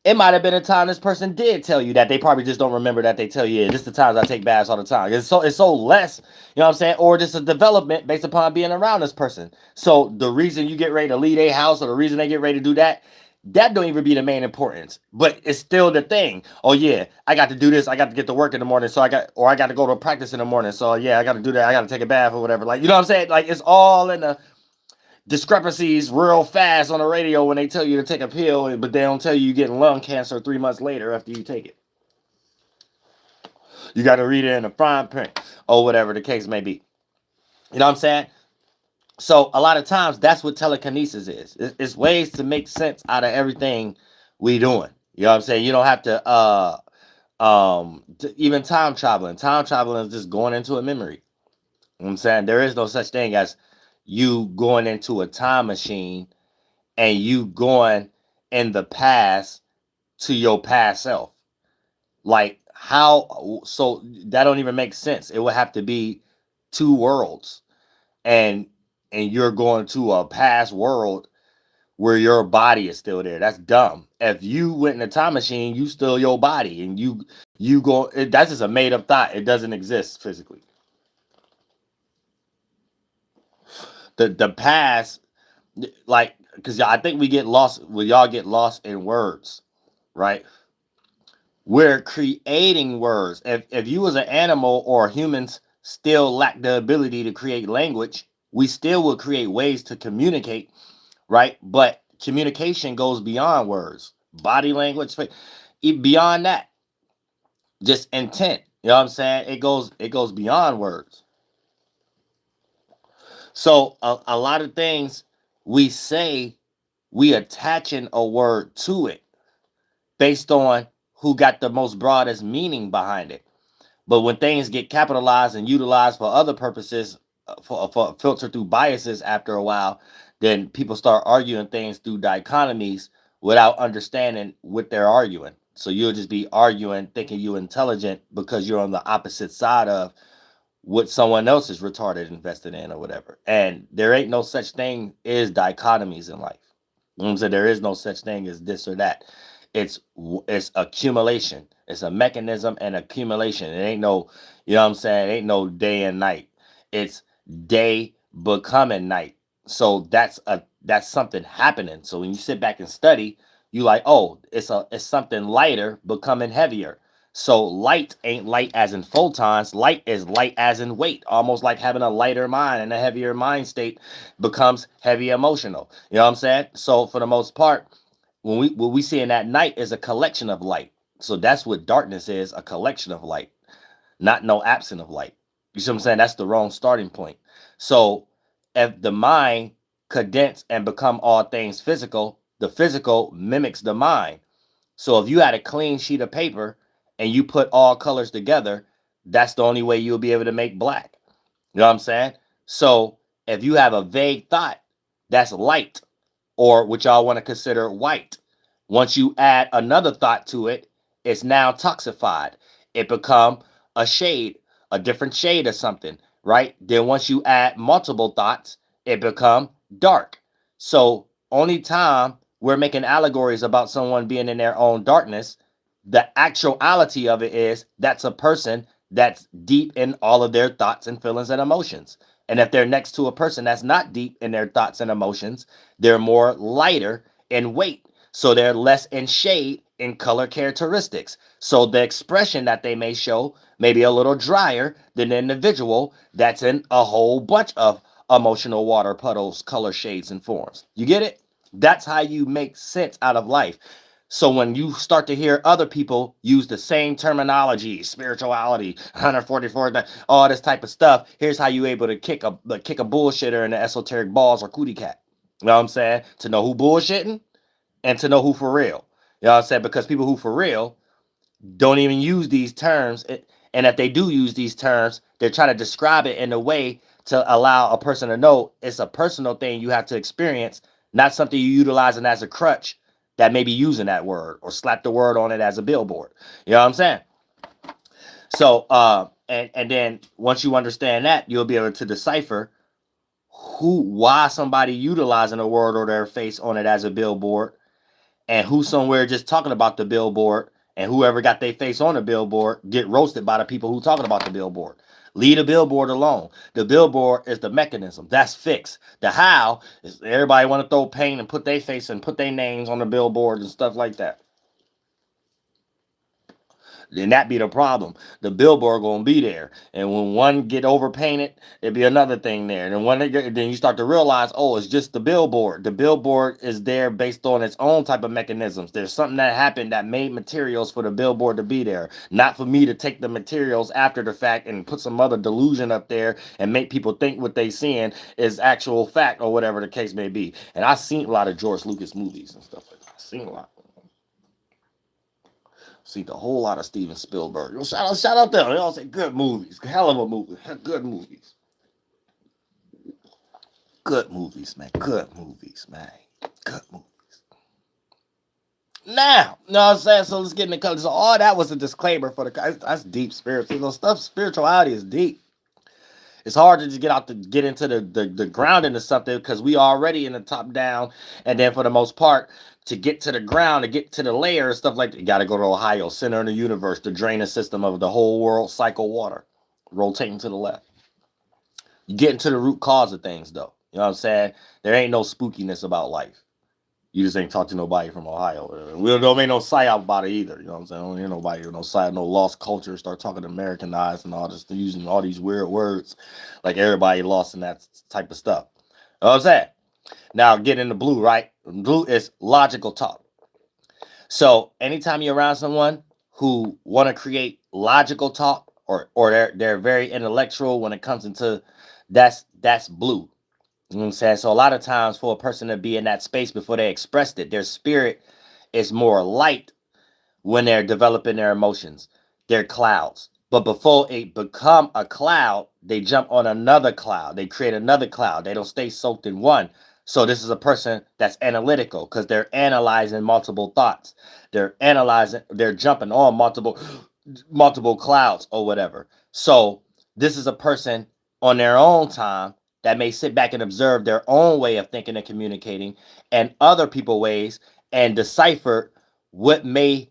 [SPEAKER 2] It might have been a time this person did tell you that they probably just don't remember that they tell you. Yeah, this is the times I take baths all the time. It's so less, you know what I'm saying? Or just a development based upon being around this person. So the reason you get ready to leave a house, or the reason they get ready to do that, that don't even be the main importance. But it's still the thing. Oh yeah, I got to do this. I got to get to work in the morning. So I got to go to practice in the morning. So yeah, I got to do that. I got to take a bath or whatever. Like, you know what I'm saying? Like, it's all in the discrepancies real fast on the radio when they tell you to take a pill, but they don't tell you you're getting lung cancer 3 months later after you take it. You got to read it in the fine print or whatever the case may be. You know what I'm saying? So a lot of times that's what telekinesis is. It's ways to make sense out of everything we doing. You know what I'm saying? You don't have to even time traveling. Time traveling is just going into a memory. You know what I'm saying? There is no such thing as you going into a time machine and you going in the past to your past self. Like, how? So that don't even make sense. It would have to be two worlds, and you're going to a past world where your body is still there. That's dumb. If you went in a time machine, you still your body, and you go. That's just a made up thought. It doesn't exist physically. The past, like, because I think we get lost. Y'all get lost in words, right? We're creating words. If you as an animal or humans still lack the ability to create language, we still will create ways to communicate, right? But communication goes beyond words, body language, beyond that, just intent. You know what I'm saying? It goes beyond words. So a lot of things we say, we attaching a word to it based on who got the most broadest meaning behind it. But when things get capitalized and utilized for other purposes, for filter through biases after a while, then people start arguing things through dichotomies without understanding what they're arguing. So you'll just be arguing, thinking you're intelligent because you're on the opposite side of what someone else is retarded invested in or whatever. And there ain't no such thing as dichotomies in life. You know what I'm saying? There is no such thing as this or that. It's accumulation. It's a mechanism and accumulation. It ain't no, you know what I'm saying? It ain't no day and night. It's day becoming night. So that's something happening. So when you sit back and study, you like, oh, it's something lighter becoming heavier. So light ain't light as in photons. Light is light as in weight. Almost like having a lighter mind and a heavier mind state becomes heavy emotional. You know what I'm saying? So for the most part, what we see in that night is a collection of light. So that's what darkness is, a collection of light, not no absence of light. You see what I'm saying? That's the wrong starting point. So if the mind condense and become all things physical, the physical mimics the mind. So if you had a clean sheet of paper and you put all colors together, that's the only way you'll be able to make black. You know what I'm saying? So If you have a vague thought, that's light, or what y'all want to consider white. Once you add another thought to it, it's now toxified. It become a shade, a different shade of something, right? Then once you add multiple thoughts, it become dark. So only time we're making allegories about someone being in their own darkness, the actuality of it is that's a person that's deep in all of their thoughts and feelings and emotions. And if they're next to a person that's not deep in their thoughts and emotions, they're more lighter in weight. So they're less in shade in color characteristics. So the expression that they may show may be a little drier than the individual that's in a whole bunch of emotional water puddles, color shades, and forms. You get it? That's how you make sense out of life. So when you start to hear other people use the same terminology, spirituality, 144, all this type of stuff, here's how you able to kick a bullshitter in the esoteric balls or cootie cat. You know what I'm saying? To know who bullshitting and to know who for real. You know what I'm saying? Because people who for real don't even use these terms. And if they do use these terms, they're trying to describe it in a way to allow a person to know it's a personal thing you have to experience, not something you utilizing as a crutch that may be using that word or slap the word on it as a billboard. You know what I'm saying? So, and then once you understand that, you'll be able to decipher why somebody utilizing a word or their face on it as a billboard, and who somewhere just talking about the billboard, and whoever got their face on the billboard get roasted by the people who talking about the billboard. Leave the billboard alone. The billboard is the mechanism. That's fixed. The how is everybody want to throw paint and put their face and put their names on the billboard and stuff like that. Then that be the problem. The billboard gonna be there, and when one get overpainted, it be another thing there. And when then you start to realize, oh, it's just the billboard. The billboard is there based on its own type of mechanisms. There's something that happened that made materials for the billboard to be there, not for me to take the materials after the fact and put some other delusion up there and make people think what they seeing is actual fact or whatever the case may be. And I've seen a lot of George Lucas movies and stuff like that. I've seen a lot. See the whole lot of Steven Spielberg. Shout out them. They all say good movies. Hell of a movie. Good movies. Good movies, man. Good movies, man. Good movies. Now, you know what I'm saying? So let's get into color. So all that was a disclaimer for the that's deep spiritual. You know, stuff spirituality is deep. It's hard to just get into the ground into something because we already in the top down, and then for the most part, to get to the ground, to get to the layer and stuff like that, you got to go to Ohio, center of the universe, the drainage system of the whole world, cycle water, rotating to the left. You get into the root cause of things, though. You know what I'm saying? There ain't no spookiness about life. You just ain't talk to nobody from Ohio. We don't make no psyop about it either. You know what I'm saying? I don't hear nobody, no psyop, no lost culture, start talking Americanized and all this, using all these weird words like everybody lost in that type of stuff. You know what I'm saying? Now get into blue, right? Blue is logical talk. So anytime you're around someone who want to create logical talk or they're very intellectual when it comes into that's blue. You know what I'm saying? So a lot of times for a person to be in that space before they expressed it, their spirit is more light when they're developing their emotions. They're clouds. But before it become a cloud, they jump on another cloud. They create another cloud. They don't stay soaked in one. So this is a person that's analytical because they're analyzing multiple thoughts. They're jumping on multiple clouds or whatever. So this is a person on their own time that may sit back and observe their own way of thinking and communicating and other people's ways and decipher what may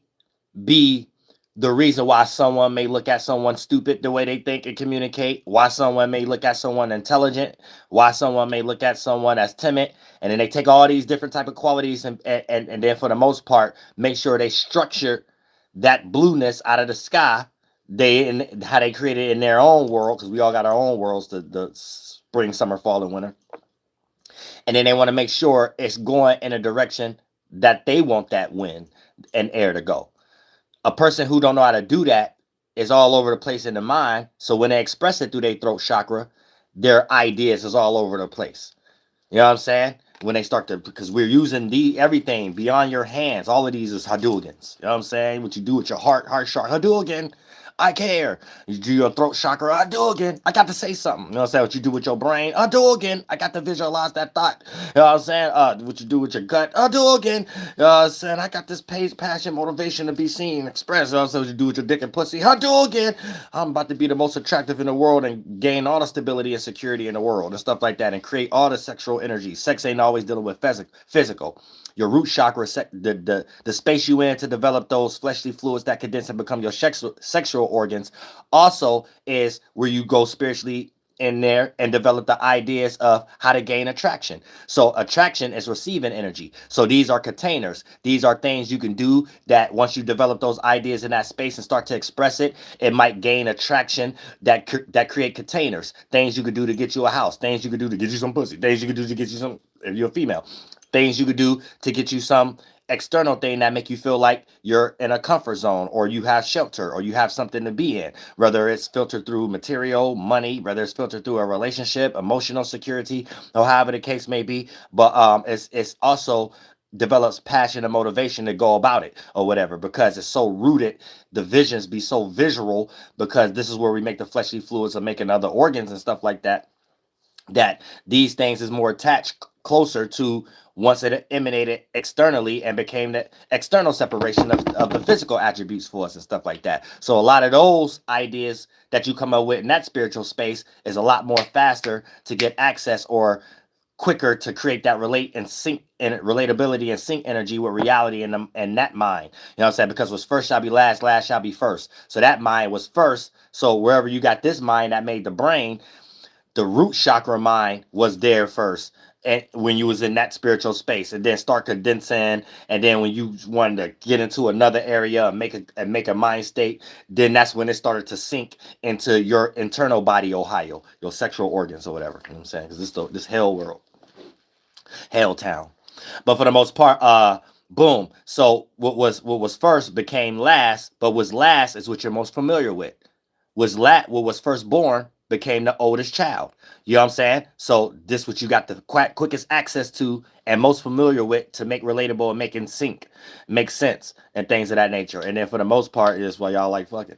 [SPEAKER 2] be the reason why someone may look at someone stupid the way they think and communicate, why someone may look at someone intelligent, why someone may look at someone as timid, and then they take all these different type of qualities and then for the most part make sure they structure that blueness out of the sky how they created it in their own world, because we all got our own worlds, the spring, summer, fall, and winter. And then they want to make sure it's going in a direction that they want that wind and air to go. A person who don't know how to do that is all over the place in the mind. So when they express it through their throat chakra, their ideas is all over the place. You know what I'm saying? When they start to, because we're using everything beyond your hands. All of these is Hadoukens. You know what I'm saying? What you do with your heart chakra, Hadouken. I care. You do your throat chakra, I do again. I got to say something. You know what I'm saying? What you do with your brain, I do again. I got to visualize that thought. You know what I'm saying? What you do with your gut, I do again. You know what I'm saying? I got this passion, motivation to be seen, expressed. You know what I'm saying? What you do with your dick and pussy, I do again. I'm about to be the most attractive in the world and gain all the stability and security in the world and stuff like that and create all the sexual energy. Sex ain't always dealing with physical. Your root chakra, the space you in to develop those fleshly fluids that condense and become your sexual organs, also is where you go spiritually in there and develop the ideas of how to gain attraction. So attraction is receiving energy. So these are containers. These are things you can do that once you develop those ideas in that space and start to express it, it might gain attraction that create containers. Things you could do to get you a house. Things you could do to get you some pussy. Things you could do to get you some, if you're a female. Things you could do to get you some external thing that make you feel like you're in a comfort zone or you have shelter or you have something to be in, whether it's filtered through material, money, whether it's filtered through a relationship, emotional security, or however the case may be. But it's also develops passion and motivation to go about it or whatever, because it's so rooted. The visions be so visual because this is where we make the fleshly fluids of making other organs and stuff like that, that these things is more attached closer to once it emanated externally and became the external separation of the physical attributes for us and stuff like that. So a lot of those ideas that you come up with in that spiritual space is a lot more faster to get access or quicker to create that relate and sync and relatability and sync energy with reality and that mind. You know what I'm saying? Because what's first shall be last, last shall be first. So that mind was first. So wherever you got this mind that made the brain, the root chakra mind was there first, and when you was in that spiritual space, and then start condensing, and then when you wanted to get into another area and make a mind state, then that's when it started to sink into your internal body, Ohio, your sexual organs or whatever. You know what I'm saying? Because this hell world, hell town. But for the most part, boom. So what was first became last, but was last is what you're most familiar with. What was first born became the oldest child. You know what I'm saying? So this what you got the quickest access to and most familiar with to make relatable and make in sync, make sense and things of that nature. And then for the most part is why y'all like fucking.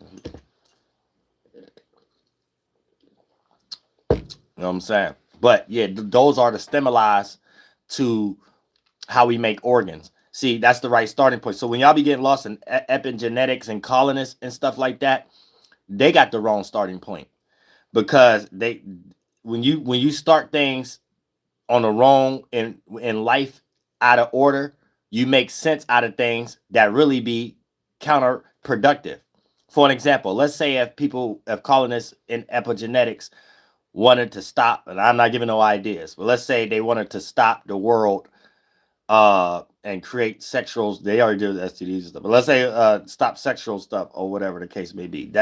[SPEAKER 2] You know what I'm saying? But yeah, those are the stimuli to how we make organs. See, that's the right starting point. So when y'all be getting lost in epigenetics and colonists and stuff like that, they got the wrong starting point, because when you start things on the wrong in life out of order, you make sense out of things that really be counterproductive. For an example, let's say if colonists in epigenetics wanted to stop, and I'm not giving no ideas, but let's say they wanted to stop the world and create sexual, they already do the STDs and stuff, but let's say stop sexual stuff or whatever the case may be.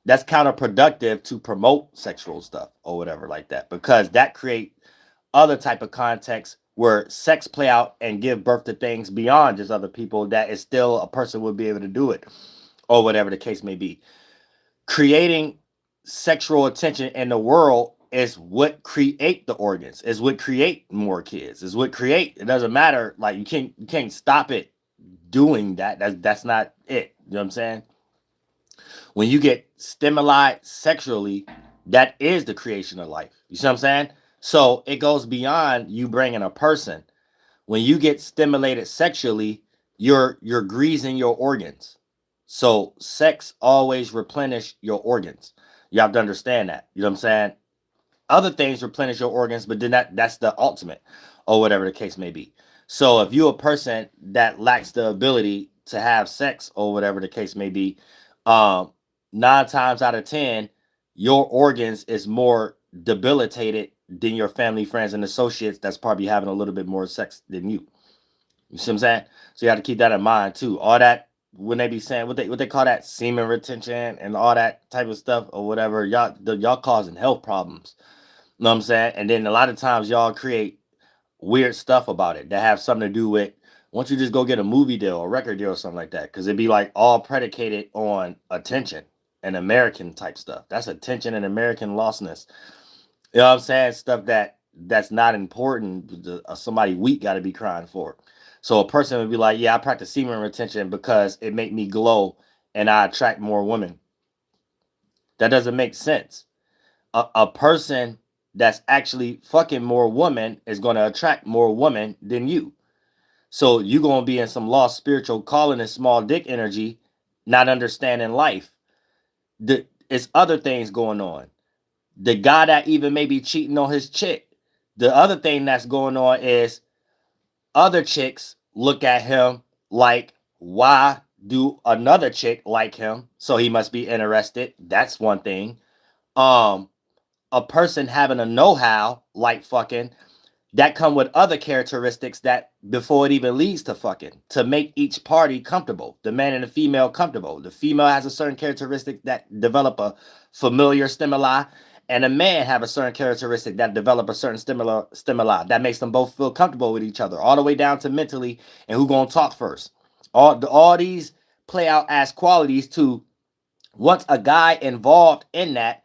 [SPEAKER 2] That's counterproductive to promote sexual stuff or whatever like that, because that create other type of context where sex play out and give birth to things beyond just other people, that is still a person would be able to do it or whatever the case may be. Creating sexual attention in the world is what create the organs, is what create more kids, is what create. It doesn't matter, like you can't stop it doing that. That's not it. You know what I'm saying? When you get stimuli sexually, that is the creation of life. You see what I'm saying? So it goes beyond you bringing a person. When you get stimulated sexually, you're greasing your organs. So sex always replenish your organs. You have to understand that. You know what I'm saying? Other things replenish your organs, but then that's the ultimate or whatever the case may be. So if you're a person that lacks the ability to have sex or whatever the case may be, 9 times out of 10, your organs is more debilitated than your family, friends, and associates that's probably having a little bit more sex than you. You see what I'm saying? So you have to keep that in mind too. All that, when they be saying what they call that semen retention and all that type of stuff or whatever, y'all causing health problems. You know what I'm saying? And then a lot of times y'all create weird stuff about it that have something to do with, why don't you just go get a movie deal or record deal or something like that? Because it'd be like all predicated on attention and American type stuff. That's attention and American lostness. You know what I'm saying? Stuff that's not important. Somebody weak got to be crying for. So a person would be like, yeah, I practice semen retention because it make me glow and I attract more women. That doesn't make sense. A person that's actually fucking more women is going to attract more women than you. So you're going to be in some lost spiritual calling and small dick energy, not understanding life. It's other things going on. The guy that even may be cheating on his chick. The other thing that's going on is other chicks look at him like, why do another chick like him? So he must be interested. That's one thing. A person having a know-how like fucking, that come with other characteristics that before it even leads to fucking, to make each party comfortable, the man and the female comfortable. The female has a certain characteristic that develop a familiar stimuli, and a man have a certain characteristic that develop a certain stimuli that makes them both feel comfortable with each other, all the way down to mentally and who gonna talk first. All these play out as qualities to, once a guy involved in that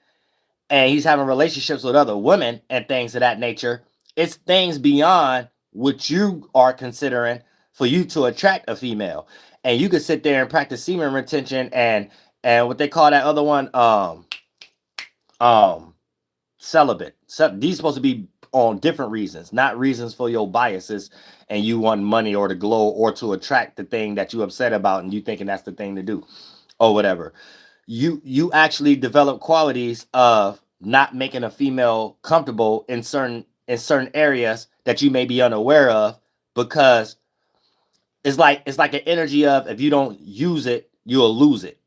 [SPEAKER 2] and he's having relationships with other women and things of that nature, it's things beyond what you are considering for you to attract a female. And you could sit there and practice semen retention and what they call that other one, celibate. These supposed to be on different reasons, not reasons for your biases and you want money or to glow or to attract the thing that you upset about and you thinking that's the thing to do or whatever. You actually develop qualities of not making a female comfortable in certain areas that you may be unaware of, because it's like an energy of, if you don't use it, you'll lose it.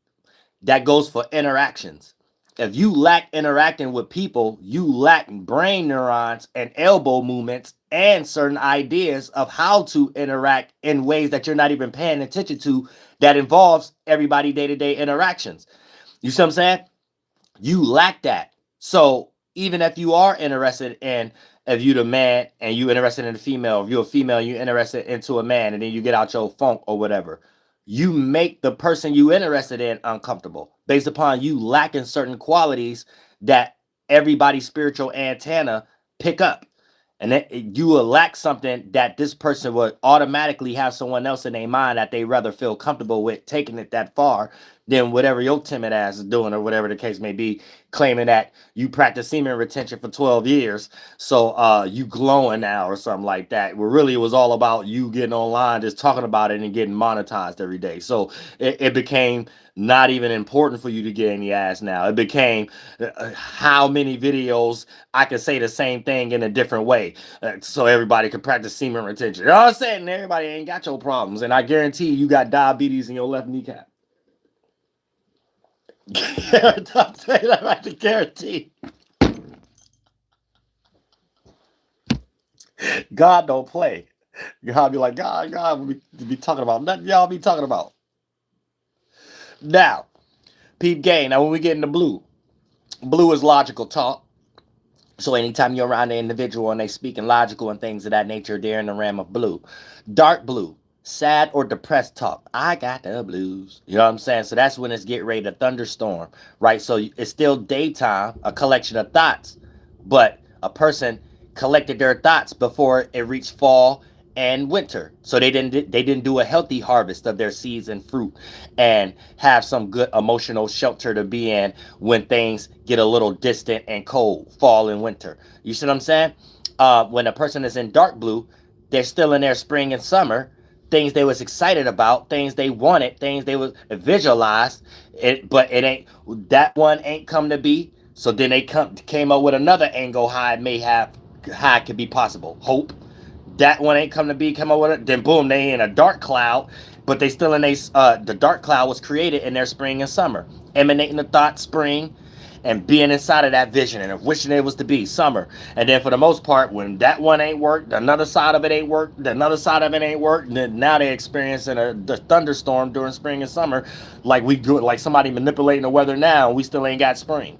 [SPEAKER 2] That goes for interactions. If you lack interacting with people, you lack brain neurons and elbow movements and certain ideas of how to interact in ways that you're not even paying attention to, that involves everybody day-to-day interactions. You see what I'm saying? You lack that. So even if you are interested in, if you're the man and you interested in the female, if you're a female, you're interested into a man, and then you get out your funk or whatever, you make the person you interested in uncomfortable based upon you lacking certain qualities that everybody's spiritual antenna pick up. And then you will lack something that this person would automatically have someone else in their mind that they rather feel comfortable with taking it that far than whatever your timid ass is doing, or whatever the case may be, claiming that you practice semen retention for 12 years. So you glowing now or something like that. Where really it was all about you getting online, just talking about it and getting monetized every day. So it became not even important for you to get any ass now. It became how many videos I can say the same thing in a different way, so everybody can practice semen retention. You know what I'm saying? Everybody ain't got your problems, and I guarantee you got diabetes in your left kneecap. I'm telling you that, I can guarantee. God don't play. God be like, God will be talking about nothing y'all be talking about. Now, peep game. Now when we get into blue is logical talk. So anytime you're around an individual and they speaking logical and things of that nature, they're in the realm of blue. Dark blue, sad or depressed talk. I got the blues. You know what I'm saying? So that's when it's getting ready to thunderstorm, right? So it's still daytime, a collection of thoughts, but a person collected their thoughts before it reached fall and winter. So they didn't do a healthy harvest of their seeds and fruit and have some good emotional shelter to be in when things get a little distant and cold, fall and winter. You see what I'm saying? When a person is in dark blue, they're still in their spring and summer, things they was excited about, things they wanted, things they was visualized, but it ain't, that one ain't come to be. So then they came up with another angle how it could be possible. Hope. That one ain't come to be, come up with it. Then boom, they in a dark cloud, but they still in the dark cloud was created in their spring and summer, emanating the thought spring and being inside of that vision and wishing it was to be summer. And then for the most part, when that one ain't worked, another side of it ain't worked, another side of it ain't worked, and then now they're experiencing the thunderstorm during spring and summer, like we do, like somebody manipulating the weather now, and we still ain't got spring.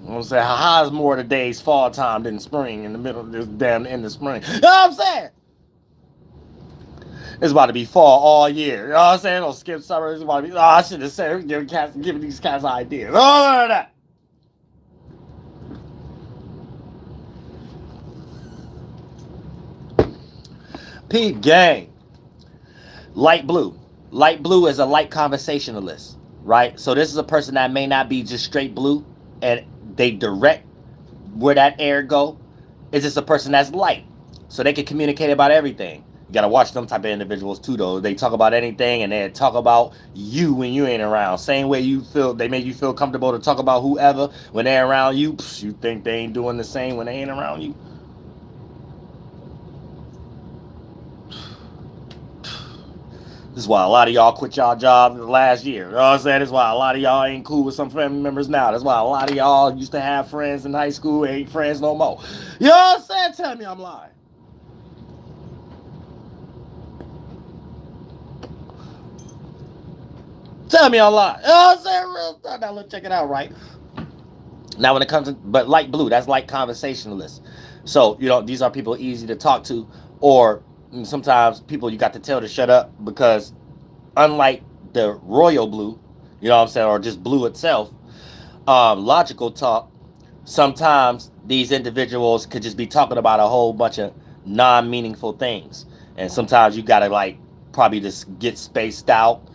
[SPEAKER 2] You know what I'm saying? How's more of the days fall time than spring in the middle of this damn end of spring? You know what I'm saying? It's about to be fall all year. You know what I'm saying? Don't skip summer. It's about to be, I should have said, giving these cats ideas. Oh, that. Peep gang. Light blue. Light blue is a light conversationalist, right? So this is a person that may not be just straight blue. and they direct where that air go, is just a person that's light, so they can communicate about everything. You gotta watch them type of individuals too, though. They talk about anything, and they talk about you when you ain't around. Same way you feel, they make you feel comfortable to talk about whoever when they're around you. You think they ain't doing the same when they ain't around you. This is why a lot of y'all quit y'all job last year. You know what I'm saying? This is why a lot of y'all ain't cool with some family members now. That's why a lot of y'all used to have friends in high school ain't friends no more. You know what I'm saying? Tell me I'm lying. Tell me I'm lying. You know what I'm saying? Real stuff. Now let's check it out, right? Now when it comes to, but light blue, that's light conversationalists. So, these are people easy to talk to, or sometimes people you got to tell to shut up because unlike the royal blue, you know what I'm saying, or just blue itself, logical talk, sometimes these individuals could just be talking about a whole bunch of non-meaningful things. And sometimes you gotta probably just get spaced out,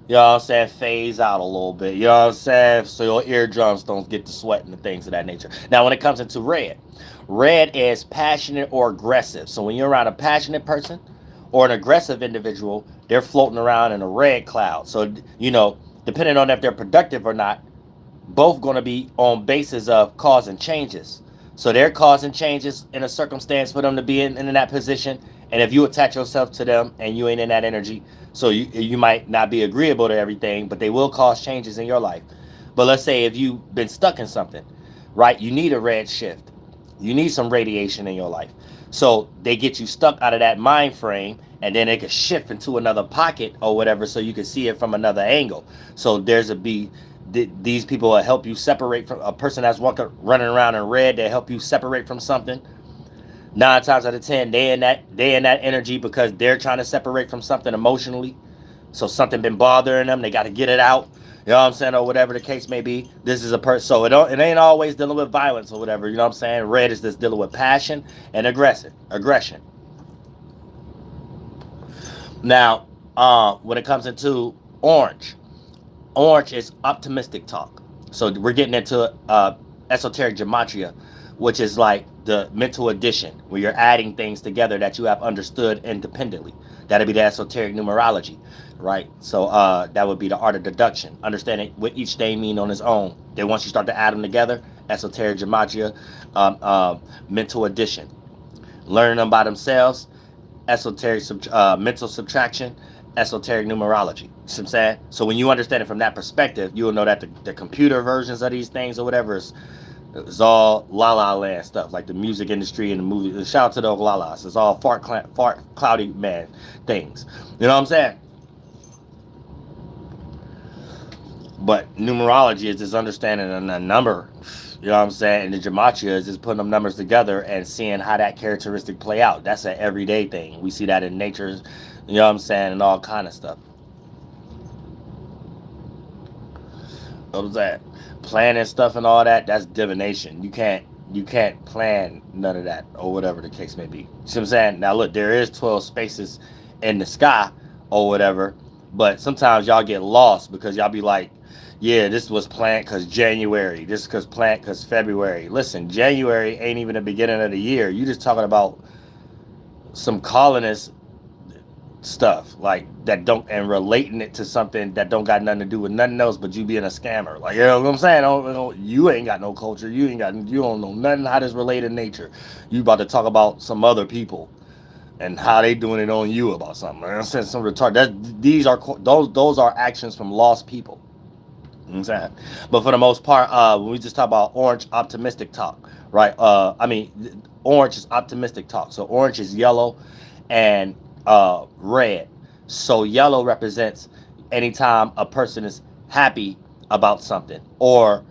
[SPEAKER 2] you know what I'm saying, phase out a little bit, you know what I'm saying, so your eardrums don't get to sweating and things of that nature. Now when it comes into red is passionate or aggressive. So when you're around a passionate person or an aggressive individual, they're floating around in a red cloud. So, depending on if they're productive or not, both going to be on basis of causing changes. So they're causing changes in a circumstance for them to be in that position. And if you attach yourself to them and you ain't in that energy, so you might not be agreeable to everything, but they will cause changes in your life. But let's say if you've been stuck in something, right? You need a red shift. You need some radiation in your life. So they get you stuck out of that mind frame, and then they can shift into another pocket or whatever, so you can see it from another angle. So these people will help you separate from a person that's running around in red. They help you separate from something. 9 times out of 10, they in that energy because they're trying to separate from something emotionally. So something been bothering them. They got to get it out. You know what I'm saying, or whatever the case may be. This is a person. So it ain't always dealing with violence or whatever. You know what I'm saying. Red is just dealing with passion and aggression. Now, when it comes into orange is optimistic talk. So we're getting into esoteric gematria, which is like the mental addition, where you're adding things together that you have understood independently. That'd be the esoteric numerology, right? So that would be the art of deduction, understanding what each thing mean on its own. Then once you start to add them together, esoteric gematria, mental addition, learning them by themselves, esoteric mental subtraction, esoteric numerology. You see what I'm saying? So when you understand it from that perspective, you will know that the computer versions of these things or whatever is all La La Land stuff, like the music industry and the movie. Shout out to the La La's. It's all fart cloudy man things. You know what I'm saying? But numerology is just understanding a number. You know what I'm saying? And the gematria is just putting them numbers together and seeing how that characteristic play out. That's an everyday thing. We see that in nature, you know what I'm saying, and all kind of stuff. What was that? Planning stuff and all that, that's divination. You can't plan none of that or whatever the case may be. You see what I'm saying? Now look, there is 12 spaces in the sky or whatever, but sometimes y'all get lost because y'all be like, yeah, this was planned because January. This is planned because February. Listen, January ain't even the beginning of the year. You just talking about some colonist stuff like that and relating it to something that don't got nothing to do with nothing else but you being a scammer. Like, you know what I'm saying? You ain't got no culture. You don't know nothing how this relate to nature. You about to talk about some other people and how they doing it on you about something. I'm saying some retard. Those are actions from lost people. You know what I'm saying? But for the most part, when we just talk about orange, optimistic talk, right? Orange is optimistic talk. So orange is yellow and red. So yellow represents anytime a person is happy about something or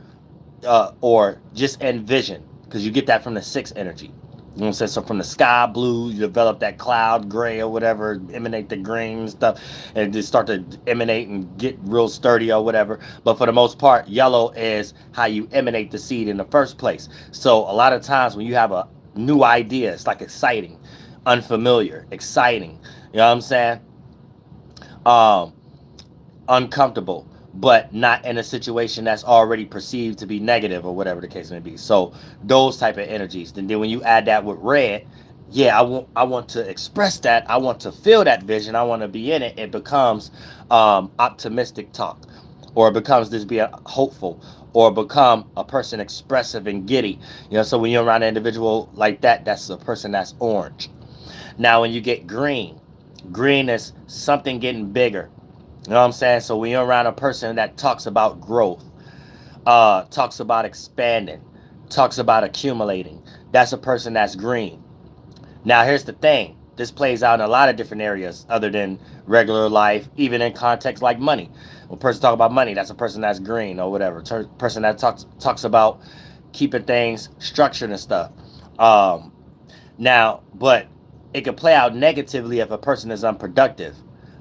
[SPEAKER 2] just envision, because you get that from the 6 energy. You know what I'm saying? So from the sky blue, you develop that cloud gray or whatever, emanate the green and stuff, and just start to emanate and get real sturdy or whatever. But for the most part, yellow is how you emanate the seed in the first place. So a lot of times when you have a new idea, it's like exciting, unfamiliar, exciting. You know what I'm saying? Uncomfortable, but not in a situation that's already perceived to be negative or whatever the case may be. So those type of energies. And then when you add that with red, yeah, I want to express that. I want to feel that vision. I want to be in it. It becomes optimistic talk, or it becomes this be a hopeful, or become a person expressive and giddy. So when you're around an individual like that, that's a person that's orange. Now when you get green, green is something getting bigger. You know what I'm saying? So when you're around a person that talks about growth, talks about expanding, talks about accumulating, that's a person that's green. Now here's the thing. This plays out in a lot of different areas other than regular life, even in context like money. When a person talks about money, that's a person that's green or whatever. Person that talks about keeping things structured and stuff. Now, but it can play out negatively if a person is unproductive,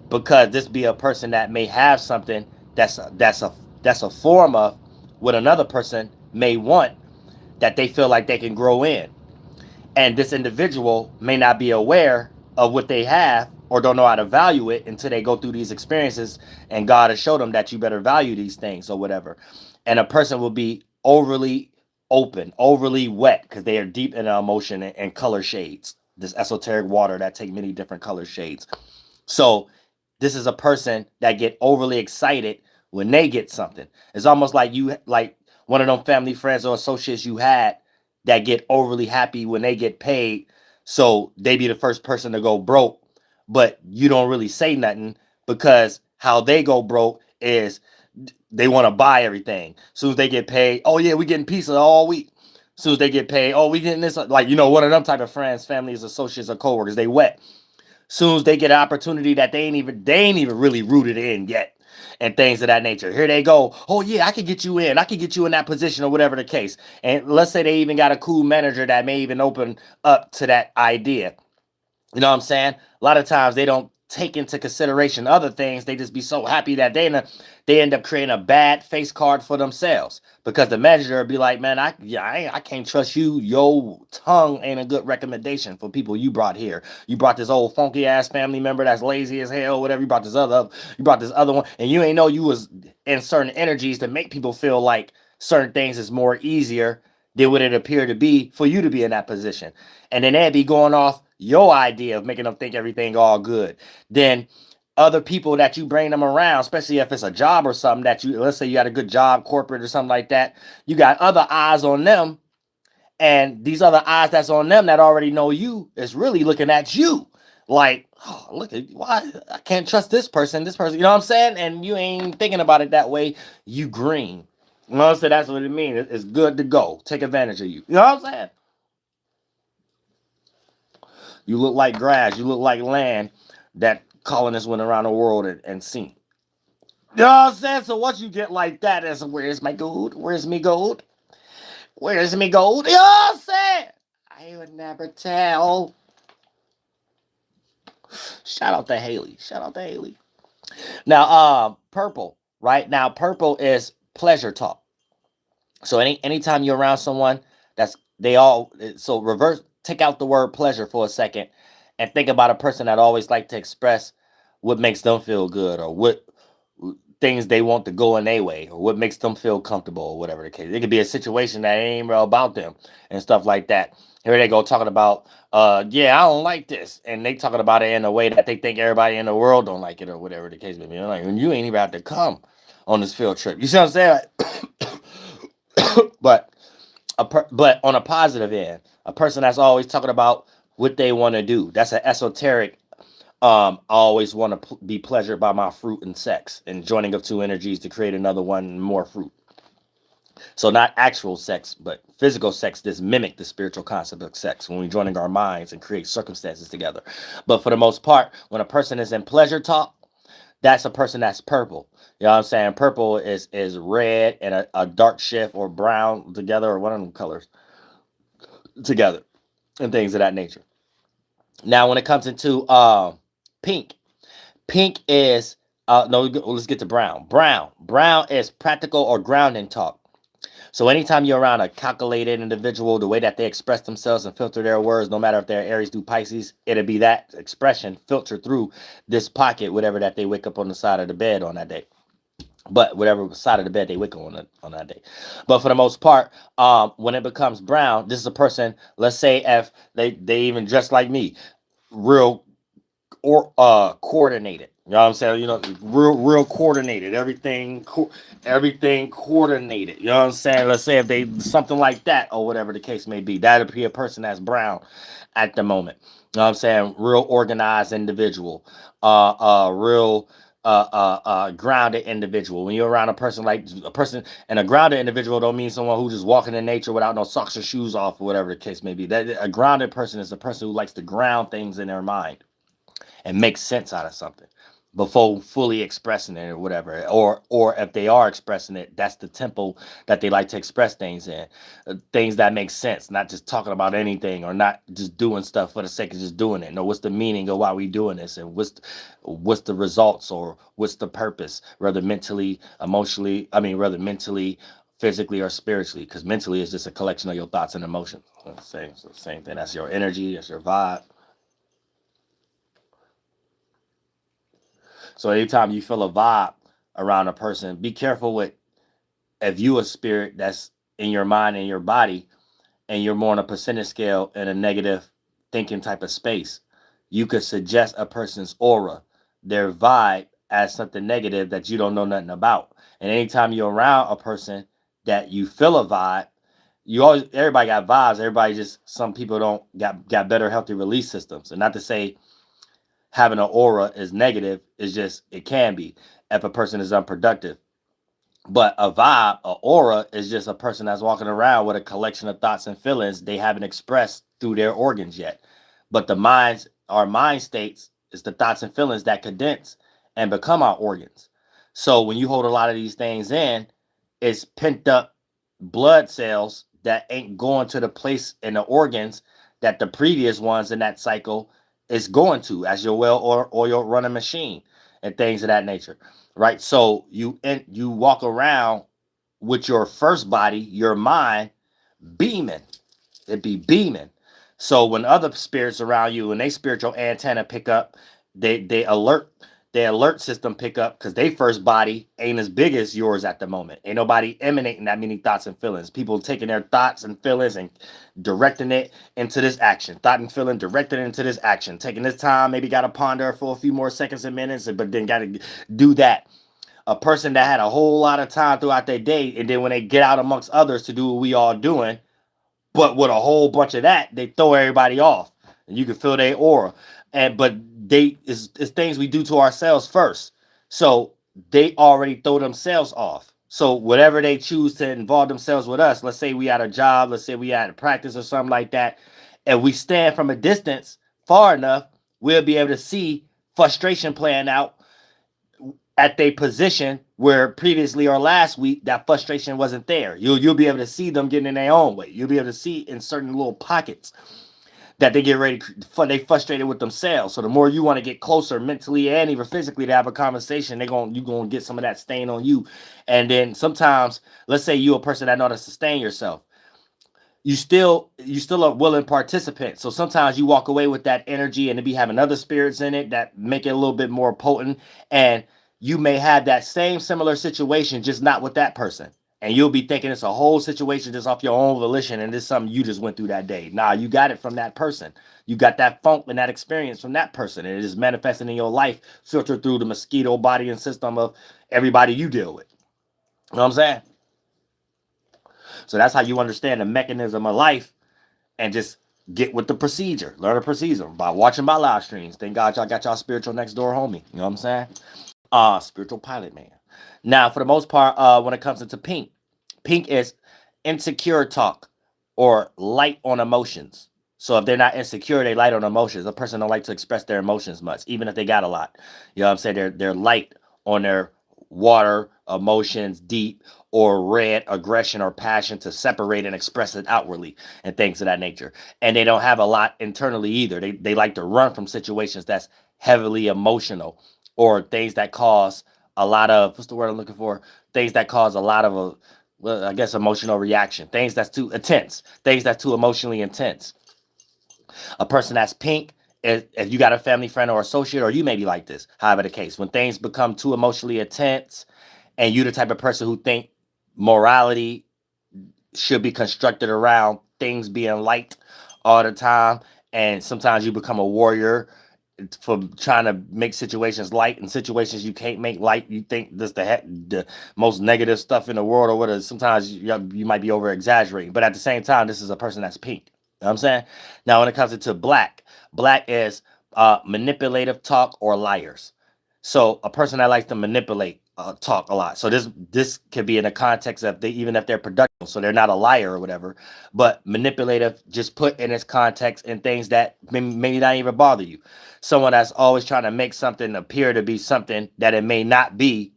[SPEAKER 2] because this be a person that may have something that's a form of what another person may want, that they feel like they can grow in, and this individual may not be aware of what they have or don't know how to value it until they go through these experiences, and God has showed them that you better value these things or whatever. And a person will be overly open, overly wet, because they are deep in emotion and color shades, this esoteric water that take many different color shades. So this is a person that get overly excited when they get something. It's almost like you, like one of them family friends or associates you had that get overly happy when they get paid. So they be the first person to go broke, but you don't really say nothing, because how they go broke is they want to buy everything. As soon as they get paid, oh yeah, we getting pizza all week. As soon as they get paid, oh, we getting this. Like, one of them type of friends, families, associates, or coworkers, they wet. Soon as they get an opportunity that they ain't even really rooted in yet, and things of that nature, here they go. Oh yeah, I can get you in. I can get you in that position, or whatever the case. And let's say they even got a cool manager that may even open up to that idea. You know what I'm saying? A lot of times they don't take into consideration other things. They just be so happy that they end up creating a bad face card for themselves, because the manager will be like, man, I can't trust you. Your tongue ain't a good recommendation for people you brought here. You brought this old funky ass family member that's lazy as hell, whatever. You brought this other one, and you ain't know you was in certain energies to make people feel like certain things is more easier than what it appeared to be for you to be in that position. And then they'd be going off your idea of making them think everything all good. Then other people that you bring them around, especially if it's a job or something that let's say you got a good job, corporate or something like that, you got other eyes on them, and these other eyes that's on them that already know you is really looking at you like, oh, look at why I can't trust this person, you know what I'm saying? And you ain't thinking about it that way. You green. You know what I'm saying? That's what it means. It's good to go. Take advantage of you. You know what I'm saying? You look like grass. You look like land that colonists went around the world and seen. You know what I'm saying? So once you get like that, it's where's my gold? Where's me gold? Where's me gold? You know what I'm saying? I would never tell. Shout out to Haley. Shout out to Haley. Now, purple, right? Now, purple is pleasure talk. So anytime you're around someone so reverse, take out the word pleasure for a second and think about a person that always like to express what makes them feel good, or what things they want to go in their way, or what makes them feel comfortable, or whatever the case. It could be a situation that ain't real about them and stuff like that. Here they go talking about, yeah, I don't like this. And they talking about it in a way that they think everybody in the world don't like it, or whatever the case may be. Like, you ain't even have to come on this field trip. You see what I'm saying? But but on a positive end, a person that's always talking about what they want to do. That's an esoteric. I always want to be pleasured by my fruit and sex, and joining of two energies to create another one, more fruit. So not actual sex, but physical sex. This mimic the spiritual concept of sex when we're joining our minds and create circumstances together. But for the most part, when a person is in pleasure talk, that's a person that's purple. You know what I'm saying? Purple is red and a dark shift, or brown together, or one of them colors together, and things of that nature. Now, when it comes into pink, pink is no. Let's get to brown. Brown is practical or grounding talk. So anytime you're around a calculated individual, the way that they express themselves and filter their words, no matter if they're Aries through Pisces, it'll be that expression filtered through this pocket, whatever that they wake up on the side of the bed on that day. but whatever side of the bed they wake on that day. But for the most part, when it becomes brown, this is a person. Let's say if they even dress like me, real or coordinated. You know what I'm saying? You know, real coordinated. Everything coordinated. You know what I'm saying? Let's say if they something like that or whatever the case may be, that'd be a person that's brown at the moment. You know what I'm saying? Real organized individual. Real grounded individual. When you're around a person like a person, and a grounded individual don't mean someone who just walking in nature without no socks or shoes off or whatever the case may be. That a grounded person is a person who likes to ground things in their mind and make sense out of something before fully expressing it or whatever, or if they are expressing it, that's the tempo that they like to express things in. Things that make sense, not just talking about anything or not just doing stuff for the sake of just doing it. No, what's the meaning of why we doing this, and what's the results, or what's the purpose, whether mentally, emotionally, rather mentally, physically, or spiritually, because mentally is just a collection of your thoughts and emotions. Same thing. That's your energy, that's your vibe. So anytime you feel a vibe around a person, be careful with, if you a spirit that's in your mind and your body, and you're more on a percentage scale in a negative thinking type of space, you could suggest a person's aura, their vibe, as something negative that you don't know nothing about. And anytime you're around a person that you feel a vibe, you always everybody got vibes. Everybody just, some people don't got better healthy release systems. And not to say having an aura is negative, it's just it can be if a person is unproductive. But a vibe, a aura, is just a person that's walking around with a collection of thoughts and feelings they haven't expressed through their organs yet. But our mind states, is the thoughts and feelings that condense and become our organs. So when you hold a lot of these things in, it's pent up blood cells that ain't going to the place in the organs that the previous ones in that cycle is going to, as your well or oil running machine and things of that nature, right? So you walk around with your first body, your mind, beaming. It be beaming. So when other spirits around you and they spiritual antenna pick up, they alert, their alert system pick up, because they first body ain't as big as yours at the moment. Ain't nobody emanating that many thoughts and feelings. People taking their thoughts and feelings and directing it into this action. Thought and feeling directed into this action. Taking this time, maybe got to ponder for a few more seconds and minutes, but then got to do that. A person that had a whole lot of time throughout their day, and then when they get out amongst others to do what we all doing, but with a whole bunch of that, they throw everybody off, and you can feel their aura. But it's things we do to ourselves first. So they already throw themselves off. So whatever they choose to involve themselves with us, let's say we at a job, let's say we at a practice or something like that, and we stand from a distance far enough, we'll be able to see frustration playing out at their position where previously or last week that frustration wasn't there. You'll be able to see them getting in their own way. You'll be able to see in certain little pockets that they get ready, they frustrated with themselves. So the more you want to get closer mentally and even physically to have a conversation, you're gonna get some of that stain on you. And then sometimes, let's say you a person that know how to sustain yourself, you still a willing participant. So sometimes you walk away with that energy and to be having other spirits in it that make it a little bit more potent. And you may have that same similar situation, just not with that person. And you'll be thinking it's a whole situation just off your own volition, and it's something you just went through that day. Nah, you got it from that person. You got that funk and that experience from that person, and it is manifesting in your life, filtered through the mosquito body and system of everybody you deal with. You know what I'm saying? So that's how you understand the mechanism of life, and just get with the procedure. Learn a procedure by watching my live streams. Thank God y'all got y'all spiritual next door homie. You know what I'm saying? Spiritual pilot man. Now, for the most part, when it comes into pink, pink is insecure talk or light on emotions. So if they're not insecure, they light on emotions. A person don't like to express their emotions much, even if they got a lot. You know what I'm saying? They're light on their water emotions, deep or red aggression or passion to separate and express it outwardly and things of that nature. And they don't have a lot internally either. They like to run from situations that's heavily emotional, or things that cause a lot of, what's the word I'm looking for? Things that cause a lot of well, I guess emotional reaction. Things that's too intense. Things that's too emotionally intense. A person that's pink, if you got a family friend or associate, or you may be like this, however the case, when things become too emotionally intense and you the type of person who think morality should be constructed around things being light all the time, and sometimes you become a warrior for trying to make situations light, and situations you can't make light, you think this the most negative stuff in the world, or whatever. Sometimes you might be over exaggerating, but at the same time, this is a person that's pink. You know what I'm saying? Now, when it comes to black is manipulative talk or liars. So a person that likes to manipulate talk a lot. So this could be in the context of even if they're productive, so they're not a liar or whatever, but manipulative, just put in its context and things that maybe not even bother you. Someone that's always trying to make something appear to be something that it may not be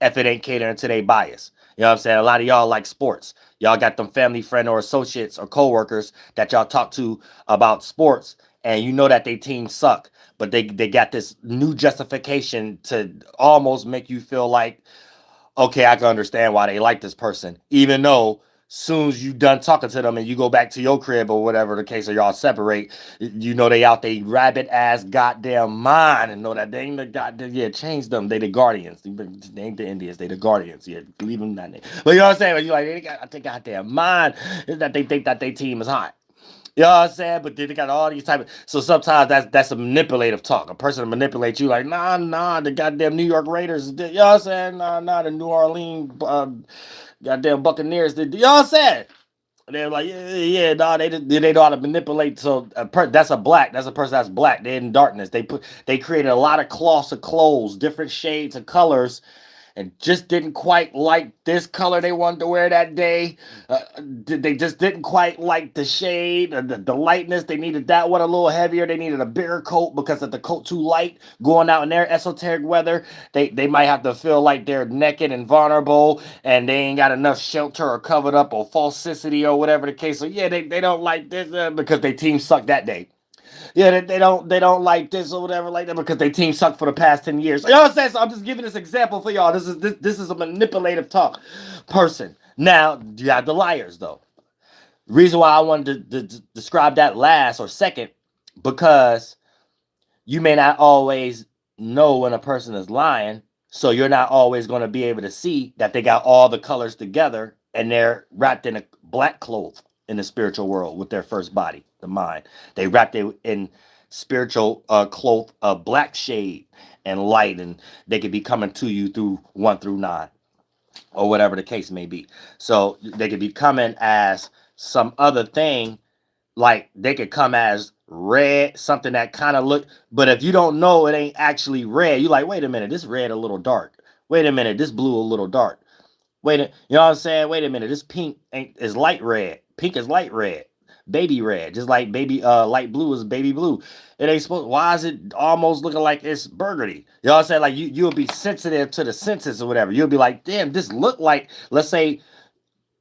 [SPEAKER 2] if it ain't catering to their bias. You know what I'm saying? A lot of y'all like sports. Y'all got them family, friend, or associates or coworkers that y'all talk to about sports, and you know that they team suck, but they got this new justification to almost make you feel like, okay, I can understand why they like this person, even though soon as you done talking to them and you go back to your crib or whatever the case, or y'all separate, you know they out they rabbit ass goddamn mind and know that they ain't the goddamn, yeah, change them. They the guardians. They ain't the Indians. They the guardians. Yeah, leave them that name. But you know what I'm saying? But you like, they got the goddamn mind that they think that their team is hot. You know what I'm saying? But they got all these type of, so sometimes that's a manipulative talk. A person manipulates you like, nah, the goddamn New York Raiders. You know what I'm saying? Nah, the New Orleans goddamn Buccaneers. You know what I'm saying? And they're like, nah, they know how to manipulate. So that's a person that's black. They're in darkness. They created a lot of cloths of clothes, different shades of colors, and just didn't quite like this color they wanted to wear that day. They just didn't quite like the shade, the lightness. They needed that one a little heavier. They needed a bigger coat because if the coat too light, going out in their esoteric weather, they might have to feel like they're naked and vulnerable, and they ain't got enough shelter or covered up or falsity or whatever the case. So yeah, they don't like this because their team sucked that day. Yeah, they don't like this or whatever like that because their team sucked for the past 10 years. You know what I'm saying? So I'm just giving this example for y'all. This is a manipulative talk person. Now, you have the liars though. Reason why I wanted to describe that last or second, because you may not always know when a person is lying, so you're not always going to be able to see that they got all the colors together and they're wrapped in a black cloth in the spiritual world with their first body, the mind. They wrapped it in spiritual cloth of black shade and light, and they could be coming to you through 1 through 9 or whatever the case may be. So they could be coming as some other thing, like they could come as red, something that kind of look, but if you don't know it ain't actually red, you like, wait a minute, this red a little dark. Wait a minute, this blue a little dark. You know what I'm saying? Wait a minute, this pink is light red. Pink is light red. Baby red, just like baby light blue is baby blue. It ain't supposed. Why is it almost looking like it's burgundy? You know what I'm saying? Like you'll be sensitive to the senses or whatever. You'll be like, damn, this look like, let's say,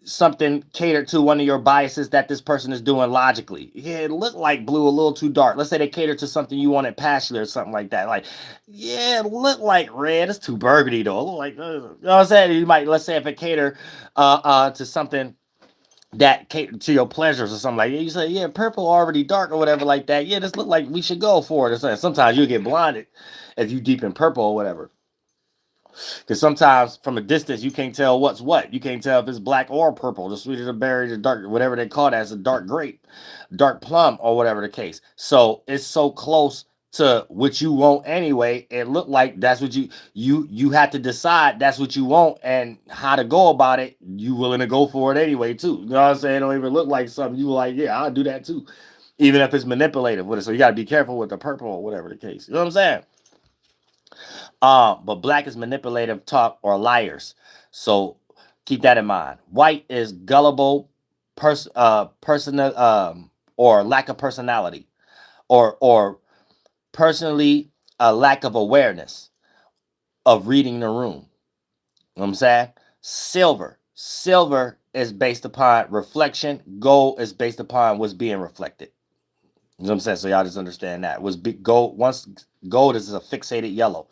[SPEAKER 2] something catered to one of your biases that this person is doing logically. Yeah, it looked like blue a little too dark. Let's say they cater to something you wanted passionate or something like that. Like, yeah, it looked like red. It's too burgundy though. It look like, you know what I'm saying? You might, let's say if it cater to something that cater to your pleasures or something like that. You say, yeah, purple already dark or whatever like that. Yeah, this look like we should go for it or something. Sometimes you'll get blinded if you deep in purple or whatever. Because sometimes from a distance you can't tell what's what. You can't tell if it's black or purple. The sweeter the berry, the dark, whatever they call that, is a dark grape, dark plum, or whatever the case. So it's so close to what you want anyway. It looked like that's what you have to decide that's what you want and how to go about it. You willing to go for it anyway too. You know what I'm saying? It don't even look like something you like. Yeah, I'll do that too, even if it's manipulative with it. So you got to be careful with the purple or whatever the case. You know what I'm saying? But black is manipulative talk or liars. So keep that in mind. White is gullible, personal, or lack of personality, or personally a lack of awareness of reading the room. You know what I'm saying? Silver is based upon reflection. Gold is based upon what's being reflected. You know what I'm saying? So y'all just understand that. Gold, once gold is a fixated yellow.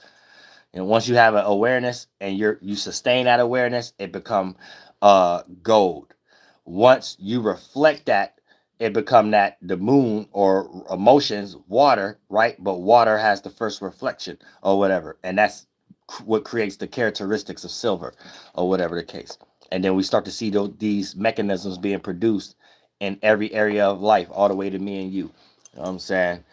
[SPEAKER 2] And once you have an awareness and you sustain that awareness, it become gold. Once you reflect that, it become that the moon or emotions, water, right? But water has the first reflection or whatever, and that's what creates the characteristics of silver, or whatever the case. And then we start to see these mechanisms being produced in every area of life, all the way to me and you. You know what I'm saying?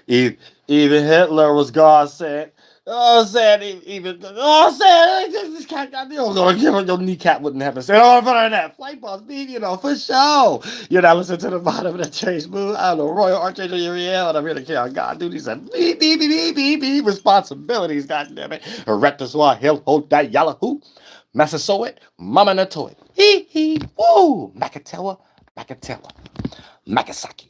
[SPEAKER 2] Even Hitler was God sent. Oh, I'm saying, even, oh, I'm saying, this cat got, you're gonna give her your kneecap wouldn't happen. Say, oh, put her in that flight boss, beat, you know, for sure. You're not listening to the bottom of that change move. I don't know, Royal Archangel Uriel, and I'm here to care. God, dude, he said, beep, beep, beep, beep, beep, responsibilities, goddammit. Erectus, he'll hold that yalla who. Massasoit, Mama Natoy. Hee, woo, Makatawa, Makasaki.